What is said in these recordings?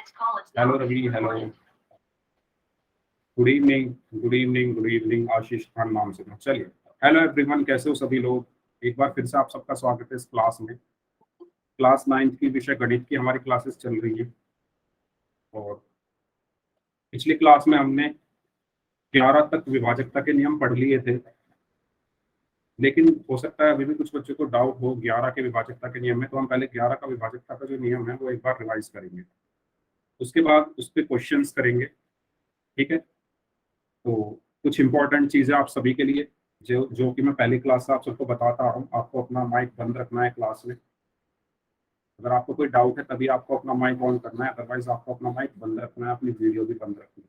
Hello Ravi, hello, good evening, good evening, good evening. Ashish Khan नाम से था। चलिए, हेलो एवरीवन, कैसे हो सभी लोग। एक बार फिर से आप सबका स्वागत है इस क्लास में। क्लास 9th की विषय गणित की हमारी क्लासेस चल रही है और पिछली क्लास में हमने 11 तक विभाजकता के नियम पढ़ लिए थे, लेकिन हो सकता है अभी भी कुछ बच्चों को डाउट हो 11 के विभाजकता के नियम में। तो हम पहले 11 का विभाजकता का जो नियम है वो एक बार रिवाइज करेंगे, उसके बाद उस पर क्वेश्चंस करेंगे। ठीक है, तो कुछ इंपॉर्टेंट चीजें आप सभी के लिए, जो जो कि मैं पहली क्लास से आप सबको बताता हूँ। आपको अपना माइक बंद रखना है क्लास में। अगर आपको कोई डाउट है तभी आपको अपना माइक ऑन करना है, अदरवाइज आपको अपना माइक बंद रखना है, अपनी वीडियो भी बंद रखनी है।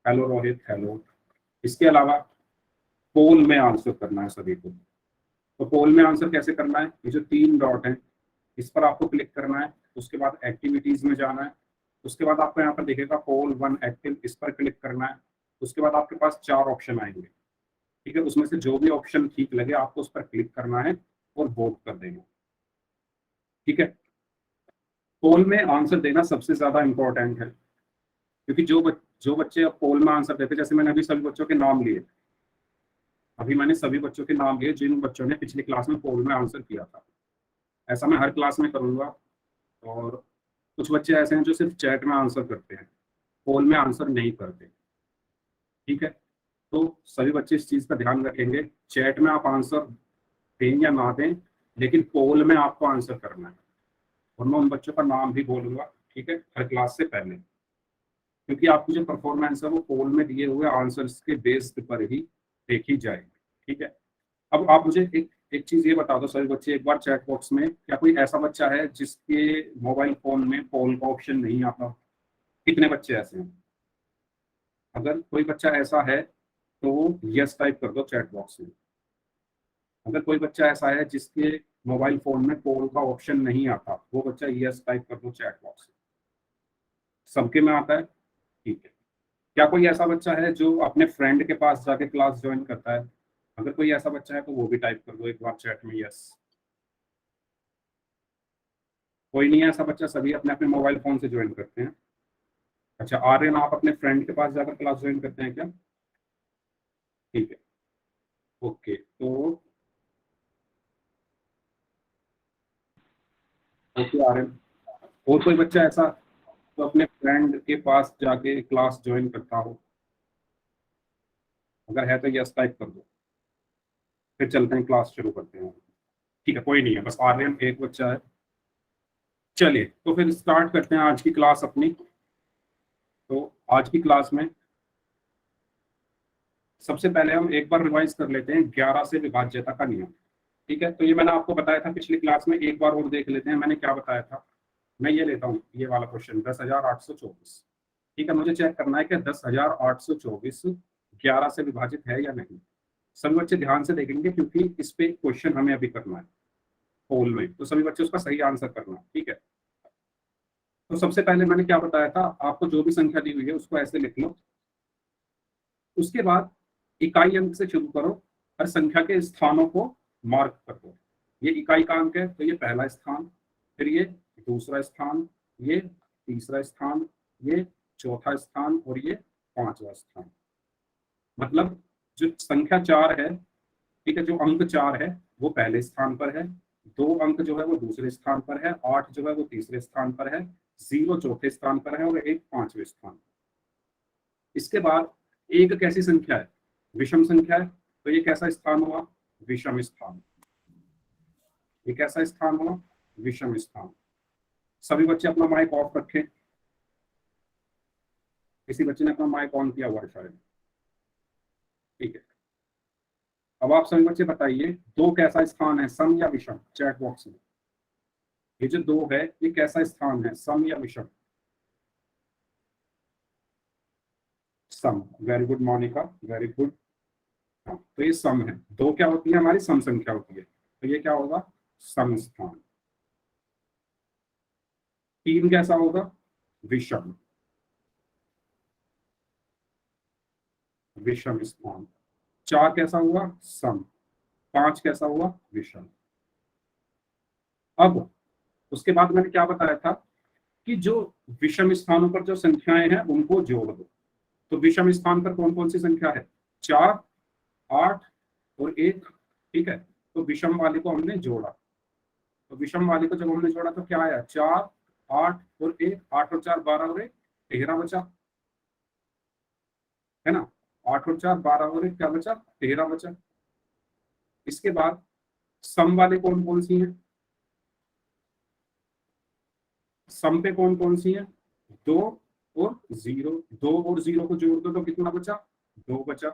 Hello Rohit, hello. इसके अलावा पोल में आंसर करना है सभी को। तो पोल में आंसर कैसे करना है, ये जो 3 डॉट है इस पर आपको क्लिक करना है, उसके बाद एक्टिविटीज में जाना है, उसके बाद आपको यहाँ पर दिखेगा पोल 1 एक्टिव, इस पर क्लिक करना है। उसके बाद आपके पास 4 ऑप्शन आएंगे। ठीक है, उसमें से जो भी ऑप्शन ठीक लगे आपको उस पर क्लिक करना है और वोट कर देना। ठीक है, पोल में आंसर देना सबसे ज्यादा इंपॉर्टेंट है, क्योंकि जो बच्चे अब पोल में आंसर देते, जैसे मैंने अभी सभी बच्चों के नाम लिए, अभी मैंने सभी बच्चों के नाम लिए जिन बच्चों ने पिछली क्लास में पोल में आंसर किया था। ऐसा मैं हर क्लास में करूंगा। और कुछ बच्चे ऐसे हैं जो सिर्फ चैट में आंसर करते हैं, पोल में आंसर नहीं करते। ठीक है, तो सभी बच्चे इस चीज का ध्यान रखेंगे, चैट में आप आंसर दें या ना दें, लेकिन पोल में आपको आंसर करना है। और मैं उन बच्चों का नाम भी बोलूंगा, ठीक है, हर क्लास से पहले, क्योंकि आपकी जो परफॉर्मेंस है वो पोल में दिए हुए आंसर्स के बेस पर ही देखी जाएगी। ठीक है, अब आप मुझे एक एक चीज ये बता दो सभी बच्चे, एक बार चैट बॉक्स में, क्या कोई ऐसा बच्चा है जिसके मोबाइल फोन में पोल का ऑप्शन नहीं आता। कितने बच्चे ऐसे हैं? अगर कोई बच्चा ऐसा है तो यस टाइप कर दो चैट बॉक्स में। अगर कोई बच्चा ऐसा है जिसके मोबाइल फोन में पोल का ऑप्शन नहीं आता, वो बच्चा यस टाइप कर दो चैट बॉक्स में। सबके में आता है? ठीक है। क्या कोई ऐसा बच्चा है जो अपने फ्रेंड के पास जाके क्लास ज्वाइन करता है? अगर कोई ऐसा बच्चा है तो वो भी टाइप कर दो एक बार चैट में यस। कोई नहीं है ऐसा बच्चा, सभी अपने अपने मोबाइल फोन से ज्वाइन करते हैं। अच्छा आर्यन, आप अपने फ्रेंड के पास जाकर क्लास ज्वाइन करते हैं क्या? ठीक है, ओके। तो ओके आर्यन, और कोई बच्चा ऐसा तो अपने फ्रेंड के पास जाके क्लास ज्वाइन करता हो? अगर है तो यस टाइप कर दो, फिर चलते हैं क्लास शुरू करते हैं। ठीक है, कोई नहीं है, बस आर्यन एक बच्चा है। चलिए तो फिर स्टार्ट करते हैं आज की क्लास अपनी। तो आज की क्लास में सबसे पहले हम एक बार रिवाइज कर लेते हैं 11 से विभाज्यता का नियम। ठीक है, तो ये मैंने आपको बताया था पिछली क्लास में, एक बार और देख लेते हैं मैंने क्या बताया था। मैं ये लेता हूँ, ये वाला क्वेश्चन 10,824। ठीक है, मुझे चेक करना है कि 10,824 11 से विभाजित है या नहीं। सभी बच्चे ध्यान से देखेंगे क्योंकि इस पे क्वेश्चन हमें अभी करना है पोल में, तो सभी बच्चे उसका सही आंसर करना है। ठीक है, तो सबसे पहले मैंने क्या बताया था आपको, जो भी संख्या दी हुई है उसको ऐसे लिख लो। उसके बाद इकाई अंक से शुरू करो, हर संख्या के स्थानों को मार्क कर दो। ये इकाई का अंक है तो ये पहला स्थान, फिर ये दूसरा स्थान, ये तीसरा स्थान, ये चौथा स्थान और ये पांचवा स्थान। मतलब जो संख्या 4 है, ठीक है, जो अंक 4 है वो पहले स्थान पर है, 2 अंक जो है वो दूसरे स्थान पर है, 8 जो है वो तीसरे स्थान पर है, 0 चौथे स्थान पर है और 1 पांचवें स्थान। इसके बाद एक कैसी संख्या है? विषम संख्या है, तो ये कैसा स्थान हुआ? विषम स्थान। ये कैसा स्थान हुआ? विषम स्थान। सभी बच्चे अपना माइक ऑफ रखें। किसी बच्चे ने अपना माइक ऑन किया हुआ है शायद। ठीक है, अब आप सभी बच्चे बताइए 2 कैसा स्थान है, सम या विषम? चैट बॉक्स में ये जो 2 है ये कैसा स्थान है, सम या विषम? सम। Very good Monika, very good. हाँ, तो ये सम है। 2 क्या होती है? हमारी सम संख्या होती है, तो ये क्या होगा? सम स्थान। 3 कैसा होगा? विषम। विषम स्थान। 4 कैसा हुआ? सम। 5 कैसा हुआ? विषम। अब उसके बाद मैंने क्या बताया था कि जो विषम स्थानों पर जो संख्याएं हैं उनको जोड़ दो। तो विषम स्थान पर कौन कौन सी संख्या है? 4, 8 और 1। ठीक है, तो विषम वाले को हमने जोड़ा। तो विषम वाले को जब हमने जोड़ा तो क्या आया? 4, 8 और 1। 8 और 4 12 और 1 13 बचा, है ना। 8 और 4 12 और 1 क्या बचा? 13 बचा। इसके बाद सम वाले कौन कौन सी हैं? सम पे कौन कौन सी है? 2 और 0। 2 और 0 को जोड़ दो तो कितना बचा? 2 बचा।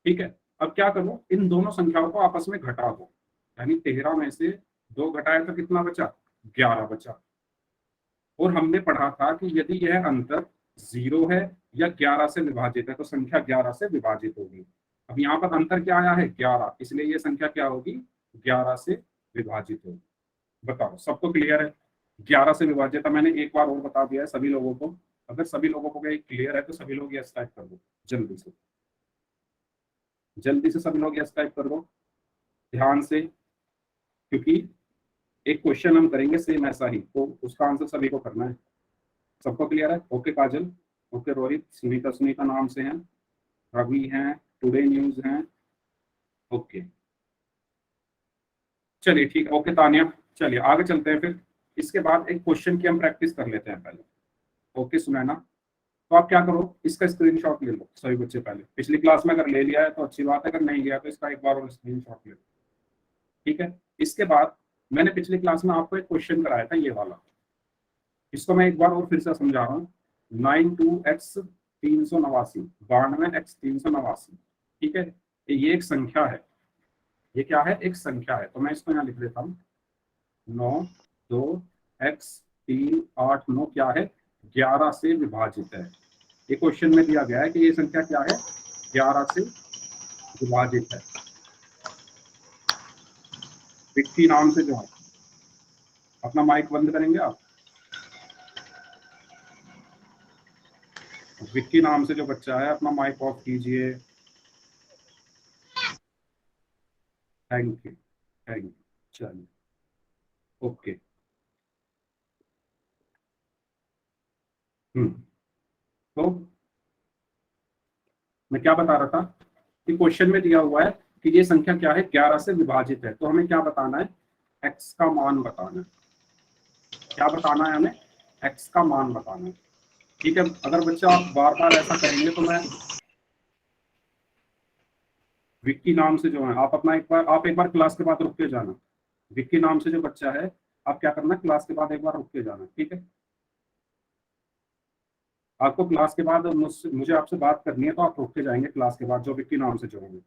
ठीक है, अब क्या करो, इन दोनों संख्याओं को आपस में घटा दो। यानी 13 में से 2 घटाए तो कितना बचा? 11 बचा। और हमने पढ़ा था कि यदि यह अंतर 0 है या 11 से विभाजित है तो संख्या 11 से विभाजित होगी। अब यहाँ पर अंतर क्या आया है? 11, इसलिए ये संख्या क्या होगी? 11 से विभाजित होगी। बताओ, सबको क्लियर है? 11 से विभाजित है, मैंने एक बार और बता दिया है सभी लोगों को। अगर सभी लोगों को क्लियर है तो सभी लोग यस टाइप कर दो जल्दी से। जल्दी से सभी लोग यस टाइप कर दो ध्यान से, क्योंकि एक क्वेश्चन हम करेंगे सेम ऐसा ही, तो उसका आंसर सभी को करना है। सबको क्लियर है? ओके काजल, ओके रोहित, सुनीता सुनीता नाम से हैं, रवि हैं, टुडे न्यूज हैं, ओके चलिए ठीक है। ओके तानिया, चलिए आगे चलते हैं फिर। इसके बाद एक क्वेश्चन की हम प्रैक्टिस कर लेते हैं पहले। ओके सुनैना, तो आप क्या करो, इसका स्क्रीनशॉट ले लो सभी बच्चे पहले। पिछली क्लास में अगर ले लिया है तो अच्छी बात है, अगर नहीं लिया तो इसका एक बार और स्क्रीनशॉट ले लो। ठीक है, इसके बाद मैंने पिछली क्लास में आपको एक क्वेश्चन कराया था ये वाला, इसको मैं एक बार और फिर से समझा रहा हूँ। 92x 389, 92x 389। ठीक है, ये एक संख्या है। ये क्या है? एक संख्या है। तो मैं इसको यहाँ लिख देता हूँ, 9 2 x 3 8 9 क्या है? 11 से विभाजित है। ये क्वेश्चन में दिया गया है कि ये संख्या क्या है? 11 से विभाजित है। विक्की नाम से जो है, अपना माइक बंद करेंगे आप? विक्की नाम से जो बच्चा है अपना माइक ऑफ कीजिए। Thank you, thank you. चलिए ओके। तो मैं क्या बता रहा था कि क्वेश्चन में दिया हुआ है कि ये संख्या क्या है? 11 से विभाजित है। तो हमें क्या बताना है? x का मान बताना है। क्या बताना है हमें? x का मान बताना है। ठीक है, अगर बच्चा आप बार बार ऐसा करेंगे तो मैं, विक्की नाम से जो है, आप एक बार क्लास के बाद रुक के जाना। विक्की नाम से जो बच्चा है, आप क्या करना, क्लास के बाद एक बार रुक के जाना। ठीक है, आपको क्लास के बाद मुझे आपसे बात करनी है तो आप रुक के जाएंगे क्लास के बाद, जो विक्की नाम से जो होंगे।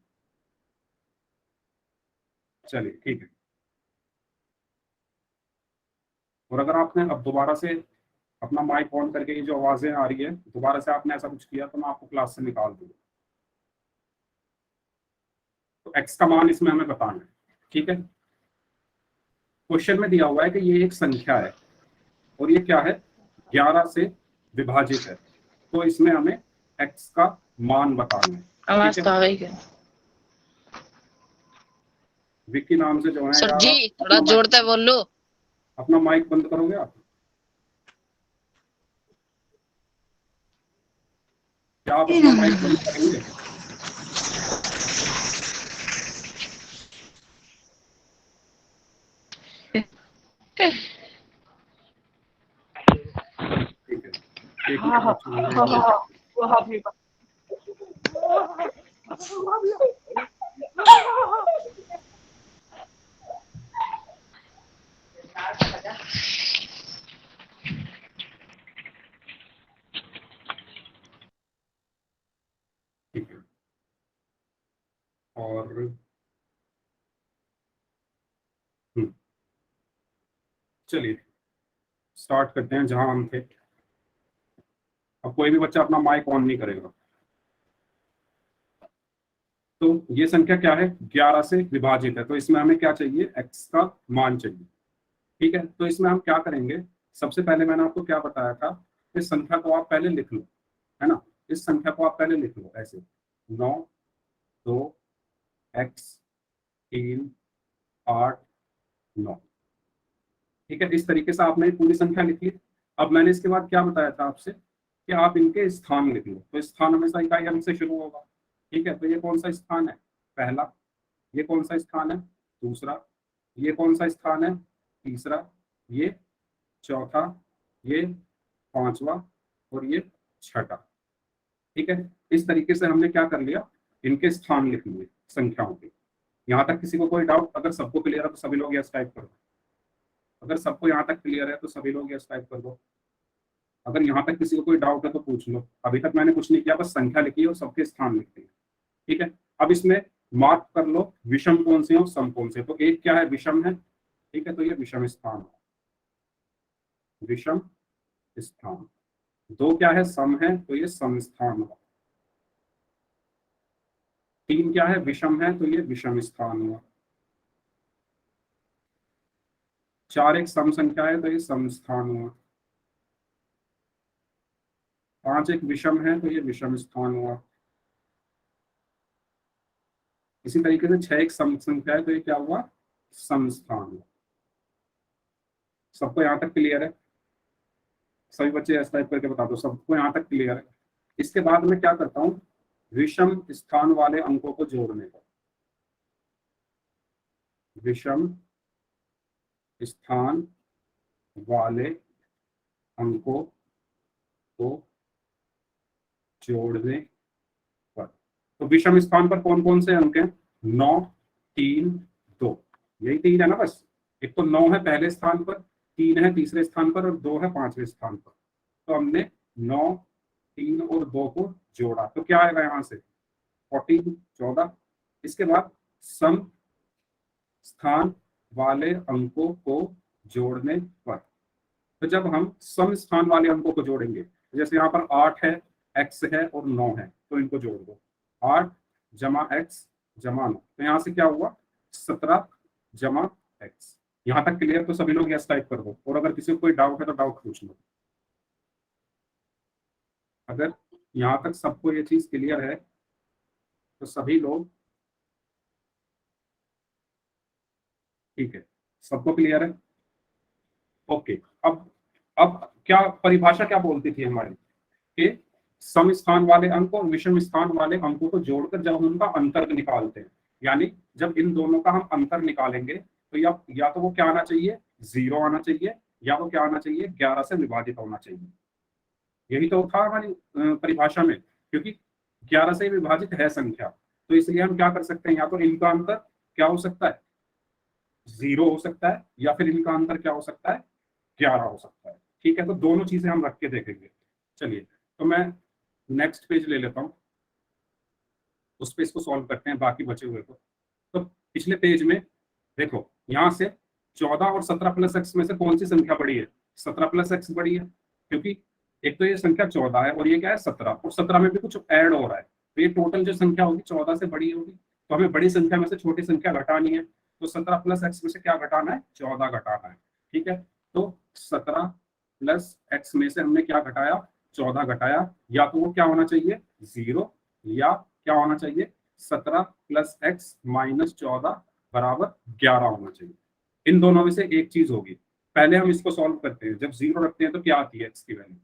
चलिए ठीक है। और अगर आपने अब दोबारा से अपना माइक ऑन करके ये जो आवाजें आ रही है, दोबारा से आपने ऐसा कुछ किया तो मैं आपको क्लास से निकाल दूंगा। तो एक्स का मान इसमें हमें बताना है। ठीक है, क्वेश्चन में दिया हुआ है कि ये एक संख्या है और ये क्या है? 11 से विभाजित है। तो इसमें हमें एक्स का मान बताना है। आवाज ठीक तो है, आ गई है विक्की नाम से जो है सर यार, जी, आप थोड़ा जोरते बोलो। अपना माइक बंद करोगे आप? क्या आप अपना माइक बंद करेंगे? ठीक है, एक हाँ मिनट हाँ बच्चों मुझे हाँ हाँ हाँ, वो हाथ नहीं ठीक है। और चलिए स्टार्ट करते हैं जहां हम थे। अब कोई भी बच्चा अपना माइक ऑन नहीं करेगा। तो ये संख्या क्या है? 11 से विभाजित है। तो इसमें हमें क्या चाहिए? एक्स का मान चाहिए। ठीक है, तो इसमें हम क्या करेंगे? सबसे पहले मैंने आपको क्या बताया था, इस संख्या को आप पहले लिख लो, है ना। इस संख्या को आप पहले लिख लो ऐसे, 9 2 x 3 8 9। ठीक है, इस तरीके से आपने पूरी संख्या लिख ली। अब मैंने इसके बाद क्या बताया था आपसे कि आप इनके स्थान लिख लो, तो स्थान हमेशा इकाई अंक से शुरू होगा। ठीक है, तो ये कौन सा स्थान है, पहला। ये कौन सा स्थान है, दूसरा। ये कौन सा स्थान है, तीसरा। ये चौथा, ये पांचवा, और ये छठा। ठीक है, इस तरीके से हमने क्या कर लिया, इनके स्थान लिख लिए संख्याओं के। यहाँ तक किसी को कोई डाउट? अगर सबको क्लियर है तो सभी लोग यस टाइप कर दो। अगर सबको यहाँ तक क्लियर है तो सभी लोग यस टाइप कर दो। अगर यहाँ तक किसी को कोई डाउट है तो पूछ लो। अभी तक मैंने कुछ नहीं किया, बस संख्या लिखी है और सबके स्थान लिखते हैं। ठीक है, अब इसमें मार्क कर लो विषम कौन से हैं और सम कौन से। तो एक क्या है, विषम है। ठीक है, तो ये विषम स्थान है, विषम स्थान। दो क्या है, सम है, तो ये सम स्थान हुआ। तीन क्या है, विषम है, तो ये विषम स्थान हुआ। चार एक सम संख्या है, तो ये सम स्थान हुआ। पांच एक विषम है, तो ये विषम स्थान हुआ। इसी तरीके से छह एक सम संख्या है, तो ये क्या हुआ, सम स्थान हुआ। सबको यहाँ तक क्लियर है? सभी बच्चे ऐसा टाइप करके बता दो, सबको यहाँ तक क्लियर है? इसके बाद मैं क्या करता हूँ, विषम स्थान वाले अंकों को जोड़ने का। विषम स्थान वाले अंकों को जोड़ने पर, तो विषम स्थान पर कौन कौन से अंक हैं, 9, 3, 2। यही तीन है ना बस। एक तो 9 है पहले स्थान पर, 3 है तीसरे स्थान पर, और 2 है पांचवें स्थान पर। तो हमने 9, 3 और 2 को जोड़ा, तो क्या आएगा यहाँ से, 14, 14। इसके बाद सम स्थान वाले अंकों को जोड़ने पर, तो जब हम सम स्थान वाले अंकों को जोड़ेंगे, जैसे यहाँ पर 8 है, x है और 9 है, तो इनको जोड़ दो। 8 जमा एक्स जमा 9, तो यहाँ से क्या हुआ, 17 जमा एक्स। यहाँ तक क्लियर? तो सभी लोग यस टाइप कर दो, और अगर किसी को कोई डाउट है तो डाउट पूछ लो। अगर यहाँ तक सबको ये चीज क्लियर है तो सभी लोग, ठीक है, सबको क्लियर है? ओके। अब क्या परिभाषा क्या बोलती थी हमारी, कि सम स्थान वाले अंक और विषम स्थान वाले अंकों को जोड़कर जब हम उनका अंतर निकालते हैं, यानी जब इन दोनों का हम अंतर निकालेंगे, तो या तो वो क्या आना चाहिए, 0 आना चाहिए, या वो क्या आना चाहिए, 11 से विभाजित होना चाहिए। यही तो था हमारी परिभाषा में, क्योंकि 11 से विभाजित है संख्या, तो इसलिए हम क्या कर सकते हैं, या तो इनका अंतर क्या हो सकता है, 0 हो सकता है, या फिर इनका अंतर क्या हो सकता है, 11 हो सकता है। ठीक है, तो दोनों चीजें हम रख के देखेंगे। चलिए, तो मैं नेक्स्ट पेज ले लेता हूँ, उस पे इसको सॉल्व करते हैं बाकी बचे हुए को। तो पिछले पेज में देखो, यहाँ से 14 और 17 प्लस एक्स में से कौन सी संख्या बड़ी है, 17 प्लस एक्स बड़ी है, क्योंकि एक तो ये संख्या 14 है और ये क्या है 17, और 17 में भी कुछ ऐड हो रहा है, तो ये टोटल जो संख्या होगी 14 से बड़ी होगी। तो हमें बड़ी संख्या में से छोटी संख्या घटानी है, तो 17 प्लस एक्स में से क्या घटाना है, 14 घटाना है। ठीक है, तो 17 प्लस एक्स में से हमने क्या घटाया, 14 घटाया। या तो वो क्या होना चाहिए, 0, या क्या होना चाहिए, 17 प्लस एक्स माइनस 14 बराबर 11 होना चाहिए। इन दोनों में से एक चीज होगी। पहले हम इसको सॉल्व करते हैं, जब 0 रखते हैं तो क्या आती है एक्स की वैल्यू।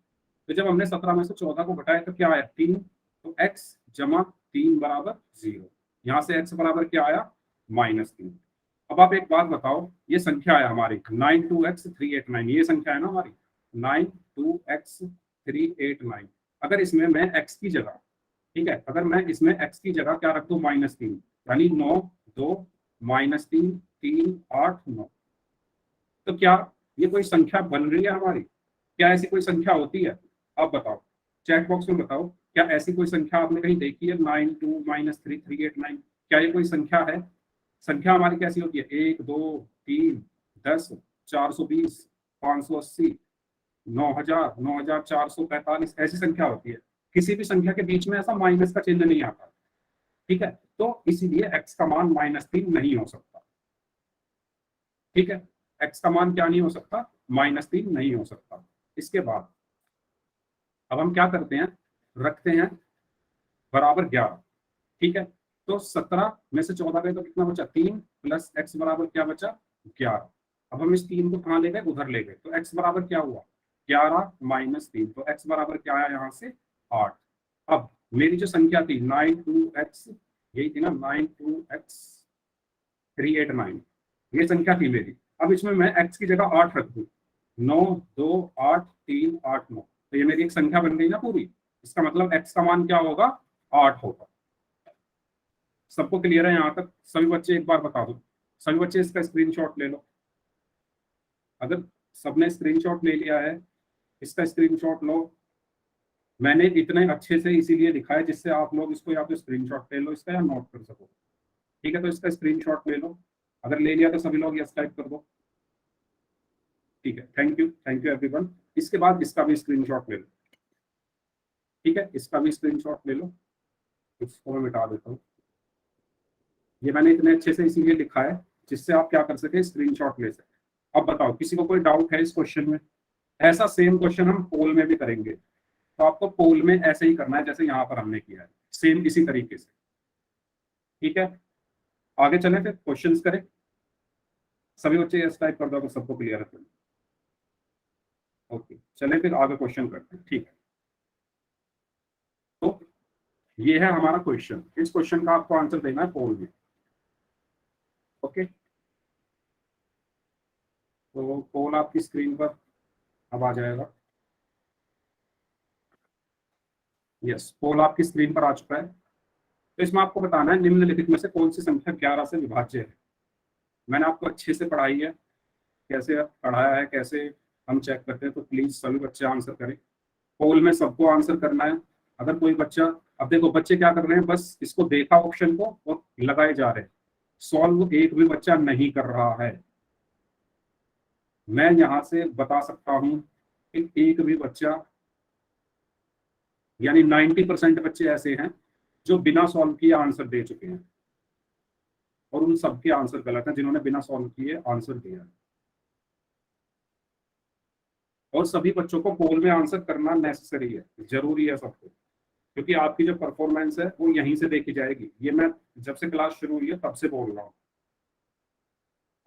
तो जब हमने 17 में से 14 को घटाया तो क्या आया, 3। तो एक्स जमा 3 बराबर 0। यहाँ से एक्स बराबर क्या आया, -3। अब आप एक बात बताओ, ये संख्या है हमारी 92x389, ये संख्या है ना हमारी 92x389। अगर इसमें मैं x की जगह, ठीक है, अगर मैं इसमें x की जगह क्या रख दूं, -3, यानी 9, 2, -3, 3, 8, 9, तो क्या ये कोई संख्या बन रही है हमारी, क्या ऐसी कोई संख्या होती है? आप बताओ, चैट बॉक्स में बताओ, क्या ऐसी कोई संख्या आपने कहीं देखी है, 92-3, 389? क्या ये कोई संख्या है? संख्या हमारी कैसी होती है, 1, 2, 3, 10, 420, 580, 9000, 9445, ऐसी संख्या होती है। किसी भी संख्या के बीच में ऐसा माइनस का चिन्ह नहीं आता। ठीक है, तो इसीलिए x का मान -3 नहीं हो सकता। ठीक है, x का मान क्या नहीं हो सकता, -3 नहीं हो सकता। इसके बाद अब हम क्या करते हैं, रखते हैं बराबर 11। ठीक है, तो 17 में से 14 गए तो कितना बचा, 3 प्लस एक्स बराबर क्या बचा, 11। अब हम इस 3 को कहाँ ले गए, उधर ले गए, तो x बराबर क्या हुआ 11 माइनस 3, तो x बराबर क्या आया यहाँ से 8। अब मेरी जो संख्या थी 92x, यही थी ना 92x389, ये संख्या थी मेरी। अब इसमें मैं x की जगह 8 रख दूँ, 9 2 8 3 8 9, तो ये मेरी एक संख्या बन गई ना पूरी। इसका मतलब x का मान क्या होगा 8 होगा। सबको क्लियर है यहाँ तक? सभी बच्चे एक बार बता दो, सभी बच्चे इसका स्क्रीनशॉट ले लो। अगर सबने स्क्रीनशॉट ले लिया है, इसका स्क्रीनशॉट लो। मैंने इतने अच्छे से इसीलिए लिखा है जिससे आप लोग इसको या तो स्क्रीनशॉट ले लो इसका या नोट कर सको। ठीक है, तो इसका स्क्रीनशॉट ले लो। अगर ले लिया तो सभी लोग यस टाइप कर दो। ठीक है, थैंक यू एवरीवन। इसके बाद इसका भी स्क्रीनशॉट ले लो। ठीक है, इसका भी स्क्रीनशॉट ले लो। इसको मैं मिटा देता हूँ। ये मैंने इतने अच्छे से इसीलिए लिखा है जिससे आप क्या कर सके, स्क्रीनशॉट ले सके। अब बताओ किसी को कोई डाउट है इस क्वेश्चन में? ऐसा सेम क्वेश्चन हम पोल में भी करेंगे, तो आपको पोल में ऐसे ही करना है जैसे यहाँ पर हमने किया है, सेम इसी तरीके से। ठीक है, आगे चले फिर क्वेश्चंस करें। सभी बच्चे यस टाइप कर दो अगर सबको क्लियर है तो। ओके, चले फिर आगे क्वेश्चन करते हैं। ठीक है, तो ये है हमारा क्वेश्चन। इस क्वेश्चन का आपको आंसर देना है पोल में। ओके, तो पोल आपकी स्क्रीन पर अब आ जाएगा। यस, पोल आपकी स्क्रीन पर आ चुका है। तो इसमें आपको बताना है निम्नलिखित में से कौन सी संख्या 11 से विभाज्य है। मैंने आपको अच्छे से पढ़ाई है, कैसे पढ़ाया है, कैसे हम चेक करते हैं, तो प्लीज सभी बच्चे आंसर करें। पोल में सबको आंसर करना है। अगर कोई बच्चा, अब देखो बच्चे क्या कर रहे हैं, बस इसको देखा ऑप्शन को और लगाए जा रहे हैं। सॉल्व एक भी बच्चा नहीं कर रहा है। मैं यहां से बता सकता हूं कि एक भी बच्चा, यानी 90% बच्चे ऐसे हैं जो बिना सॉल्व किए आंसर दे चुके हैं, और उन सबके आंसर गलत हैं जिन्होंने बिना सॉल्व किए आंसर दिया है। और सभी बच्चों को पोल में आंसर करना नेसेसरी है, जरूरी है सबको, क्योंकि आपकी जो परफॉर्मेंस है वो यहीं से देखी जाएगी। ये मैं जब से क्लास शुरू हुई है तब से बोल रहा हूँ।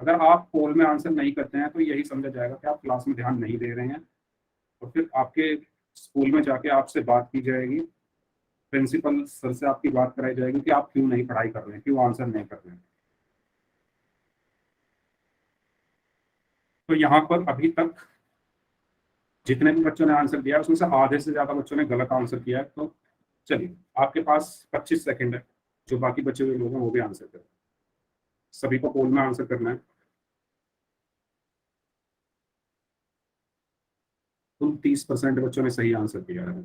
अगर आप पोल में आंसर नहीं करते हैं तो यही समझा जाएगा कि आप क्लास में ध्यान नहीं दे रहे हैं, और फिर आपके स्कूल में जाके आपसे बात की जाएगी, प्रिंसिपल सर से आपकी बात कराई जाएगी कि आप क्यों नहीं पढ़ाई कर रहे हैं, क्यों आंसर नहीं कर रहे हैं। तो यहाँ पर अभी तक जितने भी बच्चों ने आंसर दिया उसमें से आधे से ज्यादा बच्चों ने गलत आंसर किया है। तो चलिए, आपके पास 25 सेकंड है, जो बाकी बचे हुए लोग हैं वो भी आंसर करें। सभी को पोल में आंसर करना है। तो 30% बच्चों ने सही आंसर दिया है।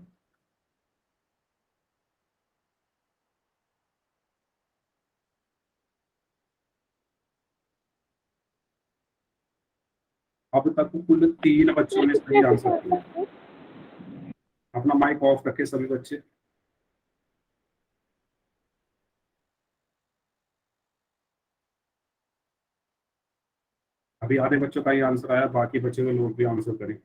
अब तक कुल 3 बच्चों ने सही आंसर दिया। अपना माइक ऑफ रखे सभी बच्चे। अभी आधे बच्चों का ही आंसर आया, बाकी बचे हुए लोग भी आंसर करें।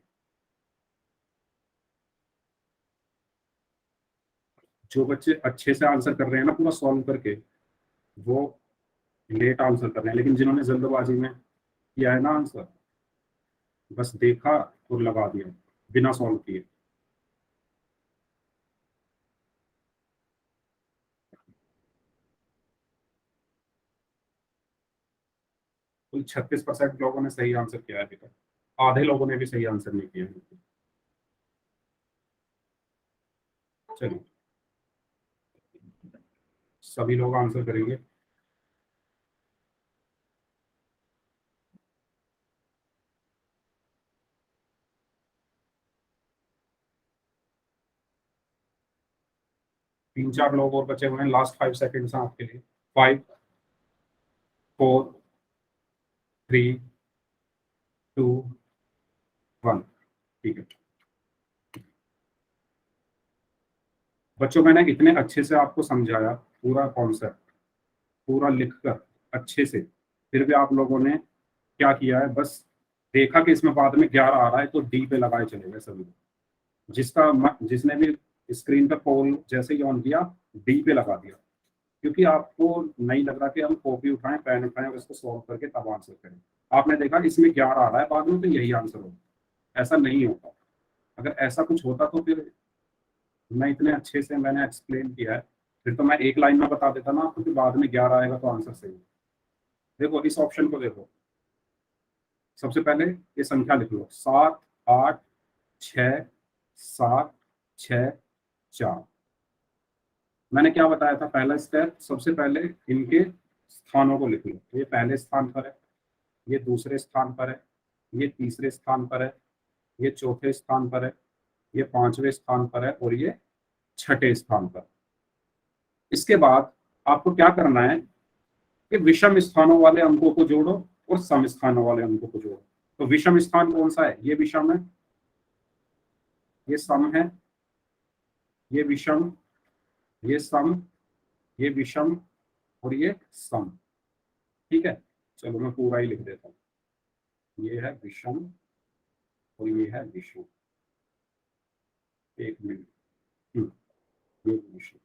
जो बच्चे अच्छे से आंसर कर रहे हैं ना पूरा सॉल्व करके, वो लेट आंसर कर रहे हैं, लेकिन जिन्होंने जल्दबाजी में किया है ना आंसर, बस देखा और लगा दिया बिना सॉल्व किए, कुल 36% लोगों ने सही आंसर किया है अभी तक। आधे लोगों ने भी सही आंसर नहीं किया है। चलिए, सभी लोग आंसर करेंगे। तीन चार लोग और बचे हुए हैं, लास्ट 5 सेकेंड्स हैं आपके लिए। 5 4 3 2 1। ठीक है बच्चों, मैंने इतने अच्छे से आपको समझाया पूरा कॉन्सेप्ट, पूरा लिखकर अच्छे से, फिर भी आप लोगों ने क्या किया है, बस देखा कि इसमें बाद में 11 आ रहा है तो डी पे लगाए चले गए सभी। जिसने भी स्क्रीन पर पोल जैसे ही ऑन किया, डी पे लगा दिया, क्योंकि आपको नहीं लग रहा कि हम कॉपी उठाएं, पेन उठाएं और इसको सॉल्व करके तब आंसर करें। आपने देखा इसमें 11 आ रहा है बाद में, तो यही आंसर होगा। ऐसा नहीं होता। अगर ऐसा कुछ होता तो फिर मैं इतने अच्छे से मैंने एक्सप्लेन किया है, फिर तो मैं एक लाइन में बता देता ना आपको कि बाद में 11 आएगा तो आंसर सही है। देखो इस ऑप्शन को देखो, सबसे पहले ये संख्या लिख लो, 7 8 6 7 6 4। मैंने क्या बताया था, पहला स्टेप सबसे पहले इनके स्थानों को लिख लो। तो ये पहले स्थान पर है, ये दूसरे स्थान पर है, ये तीसरे स्थान पर है, ये चौथे स्थान पर है, ये पांचवें स्थान पर है, और ये छठे स्थान पर। इसके बाद आपको क्या करना है कि विषम स्थानों वाले अंकों को जोड़ो और सम स्थानों वाले अंकों को जोड़ो। तो विषम स्थान कौन सा है, ये विषम है, ये सम है, ये विषम, ये सम, ये विषम, और ये सम। ठीक है, चलो मैं पूरा ही लिख देता हूँ। ये है विषम और ये है विषम। एक मिनट। ये विषम।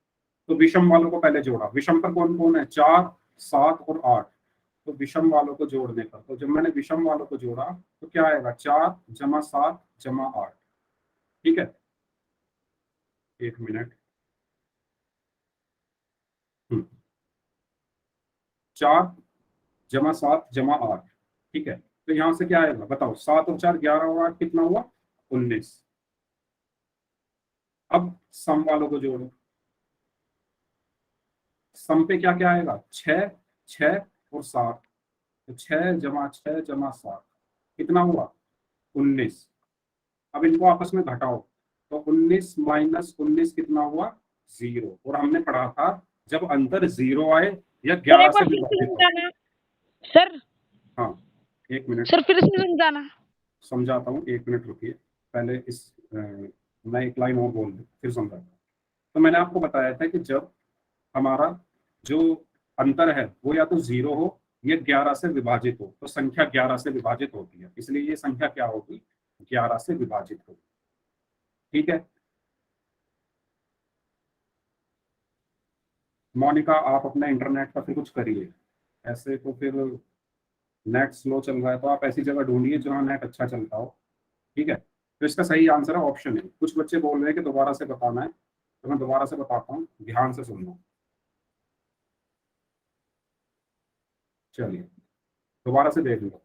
तो विषम वालों को पहले जोड़ा। विषम पर कौन कौन है, 4 7 और 8। तो विषम वालों को जोड़ने पर, तो जब मैंने विषम वालों को जोड़ा तो क्या आएगा, 4 जमा 7 जमा 8। ठीक है, एक मिनट। 4 जमा 7 जमा 8। ठीक है, तो यहां से क्या आएगा बताओ, 7 और 4 11 और 8 कितना हुआ, 19। अब सम वालों को जोड़ो। सम पे क्या क्या आएगा, 6 6 और 7। तो 6 जमा 6 जमा 7 कितना हुआ, 19। अब इनको आपस में घटाओ, तो 19 माइनस 19 कितना हुआ, 0। और हमने पढ़ा था जब अंतर 0 आए या सर 11 एक बार से फिर से विभाजित हो। समझाना सर। हाँ, एक मिनट सर फिर से समझाना। समझाता हूँ, एक मिनट रुकिए। पहले मैं एक लाइन और बोल दूँ फिर समझाता हूँ। तो मैंने आपको बताया था कि जब हमारा जो अंतर है वो या तो 0 हो या 11 से विभाजित हो, तो संख्या 11 से विभाजित होती है, इसलिए ये संख्या क्या होगी, 11 से विभाजित होगी। ठीक है, मोनिका आप अपना इंटरनेट का फिर कुछ करिए। ऐसे तो फिर नेट स्लो चल रहा है, तो आप ऐसी जगह ढूंढिए जहाँ नेट अच्छा चलता हो। ठीक है, तो इसका सही आंसर है ऑप्शन है। कुछ बच्चे बोल रहे हैं कि दोबारा से बताना है, तो मैं दोबारा से बताता हूँ, ध्यान से सुनना। चलिए दोबारा से देख लो।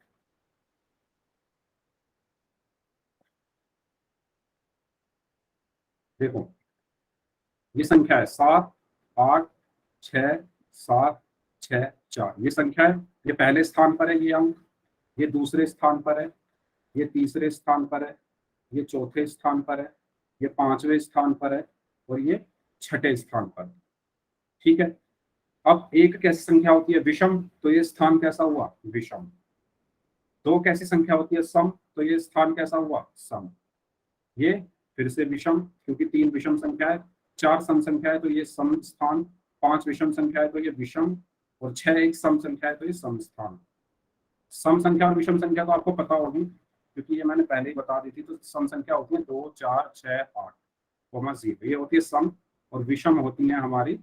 देखो ये संख्या है 7 8 6 7 6 4। ये संख्या है, ये पहले स्थान पर है ये अंक, ये दूसरे स्थान पर है, ये तीसरे स्थान पर है, ये चौथे स्थान पर है, ये पांचवें स्थान पर है, और ये छठे स्थान पर। ठीक है, अब एक कैसी संख्या होती है, विषम, तो ये स्थान कैसा हुआ, विषम। दो कैसी संख्या होती है, सम, तो ये स्थान कैसा हुआ, सम। ये फिर से विषम, क्योंकि 3 विषम संख्या है, 4 सम संख्या है तो ये सम स्थान, 5 विषम संख्या है तो ये विषम, और 6 एक सम संख्या है तो ये सम स्थान। सम संख्या और विषम संख्या तो आपको पता होगी, क्योंकि ये मैंने पहले ही बता दी थी। तो सम संख्या होती है 2 4 6 8 0, ये होती है सम। और विषम होती है हमारी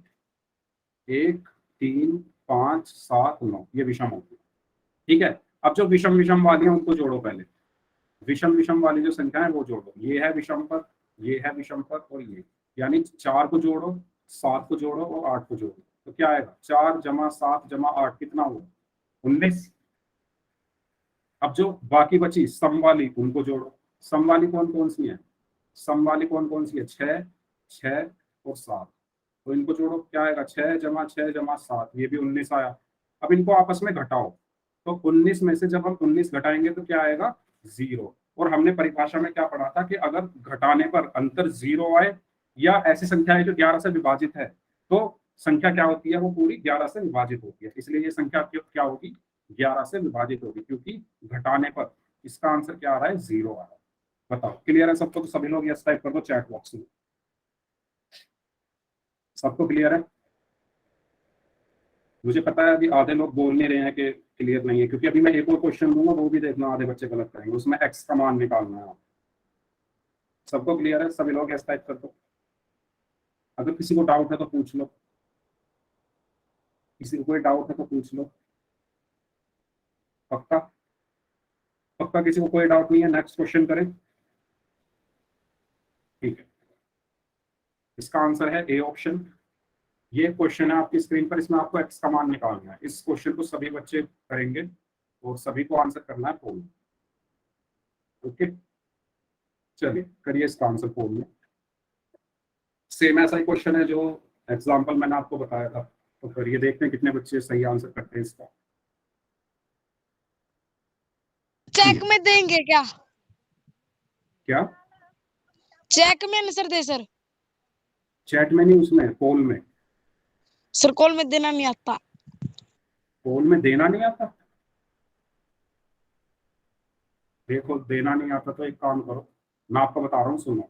1 3 5 7 9, ये विषम होती है। ठीक है, अब जो विषम विषम वाली है उनको जोड़ो पहले। विषम विषम वाली जो संख्या है वो जोड़ो, ये है विषम पर, ये है विषम पर, और ये, यानी 4 को जोड़ो, 7 को जोड़ो और 8 को जोड़ो। तो क्या आएगा, 4 जमा 7 जमा 8 कितना हुआ, 19। अब जो बाकी बची सम वाली उनको जोड़ो। सम वाली कौन कौन सी है, सम वाली कौन कौन सी है, 6 6 और 7। तो इनको जोड़ो, क्या आएगा, 6 जमा 6 जमा 7, ये भी 19 आया। अब इनको आपस में घटाओ, तो 19 में से जब हम 19 घटाएंगे तो क्या आएगा, 0। और हमने परिभाषा में क्या पढ़ा था कि अगर घटाने पर अंतर 0 आए या ऐसी संख्या है जो 11 से विभाजित है, तो संख्या क्या होती है, वो पूरी 11 से विभाजित होती है। इसलिए ये संख्या क्या होगी, 11 से विभाजित होगी, क्योंकि घटाने पर इसका आंसर क्या आ रहा है, 0 आ रहा है। बताओ क्लियर है सबको, तो सभी लोग यस टाइप कर दो चैट बॉक्स में। सबको क्लियर है, मुझे पता है अभी आधे लोग बोल नहीं रहे हैं कि क्लियर नहीं है, क्योंकि अभी मैं एक और क्वेश्चन दूंगा, वो भी देखना आधे बच्चे गलत करेंगे, उसमें एक्स का मान निकालना है। सबको क्लियर है, सभी लोग यस टाइप कर दो। अगर किसी को डाउट है तो पूछ लो, किसी को कोई डाउट है तो पूछ लो। पक्का, पक्का किसी को कोई डाउट नहीं है? नेक्स्ट क्वेश्चन करें। ठीक है, इसका आंसर है ए ऑप्शन। ये क्वेश्चन है आपकी स्क्रीन पर, इसमें आपको एक्स का मान निकालना है। इस क्वेश्चन को सभी बच्चे करेंगे और सभी को आंसर करना है पोल। ओके, चलिए करिए इसका आंसर पोल में। सेम ऐसा ही क्वेश्चन है जो एग्जाम्पल मैंने आपको बताया था, तो करिए, देखते हैं कितने बच्चे सही आंसर करते हैं इसका। चेक में देंगे क्या? क्या? चेक में आंसर दे सर। चैट में नहीं, उसमें पोल में। सर कॉल में देना नहीं आता। पोल में देना नहीं आता? देखो, देना नहीं आता तो एक काम करो, मैं आपको बता रहा हूँ, सुनो।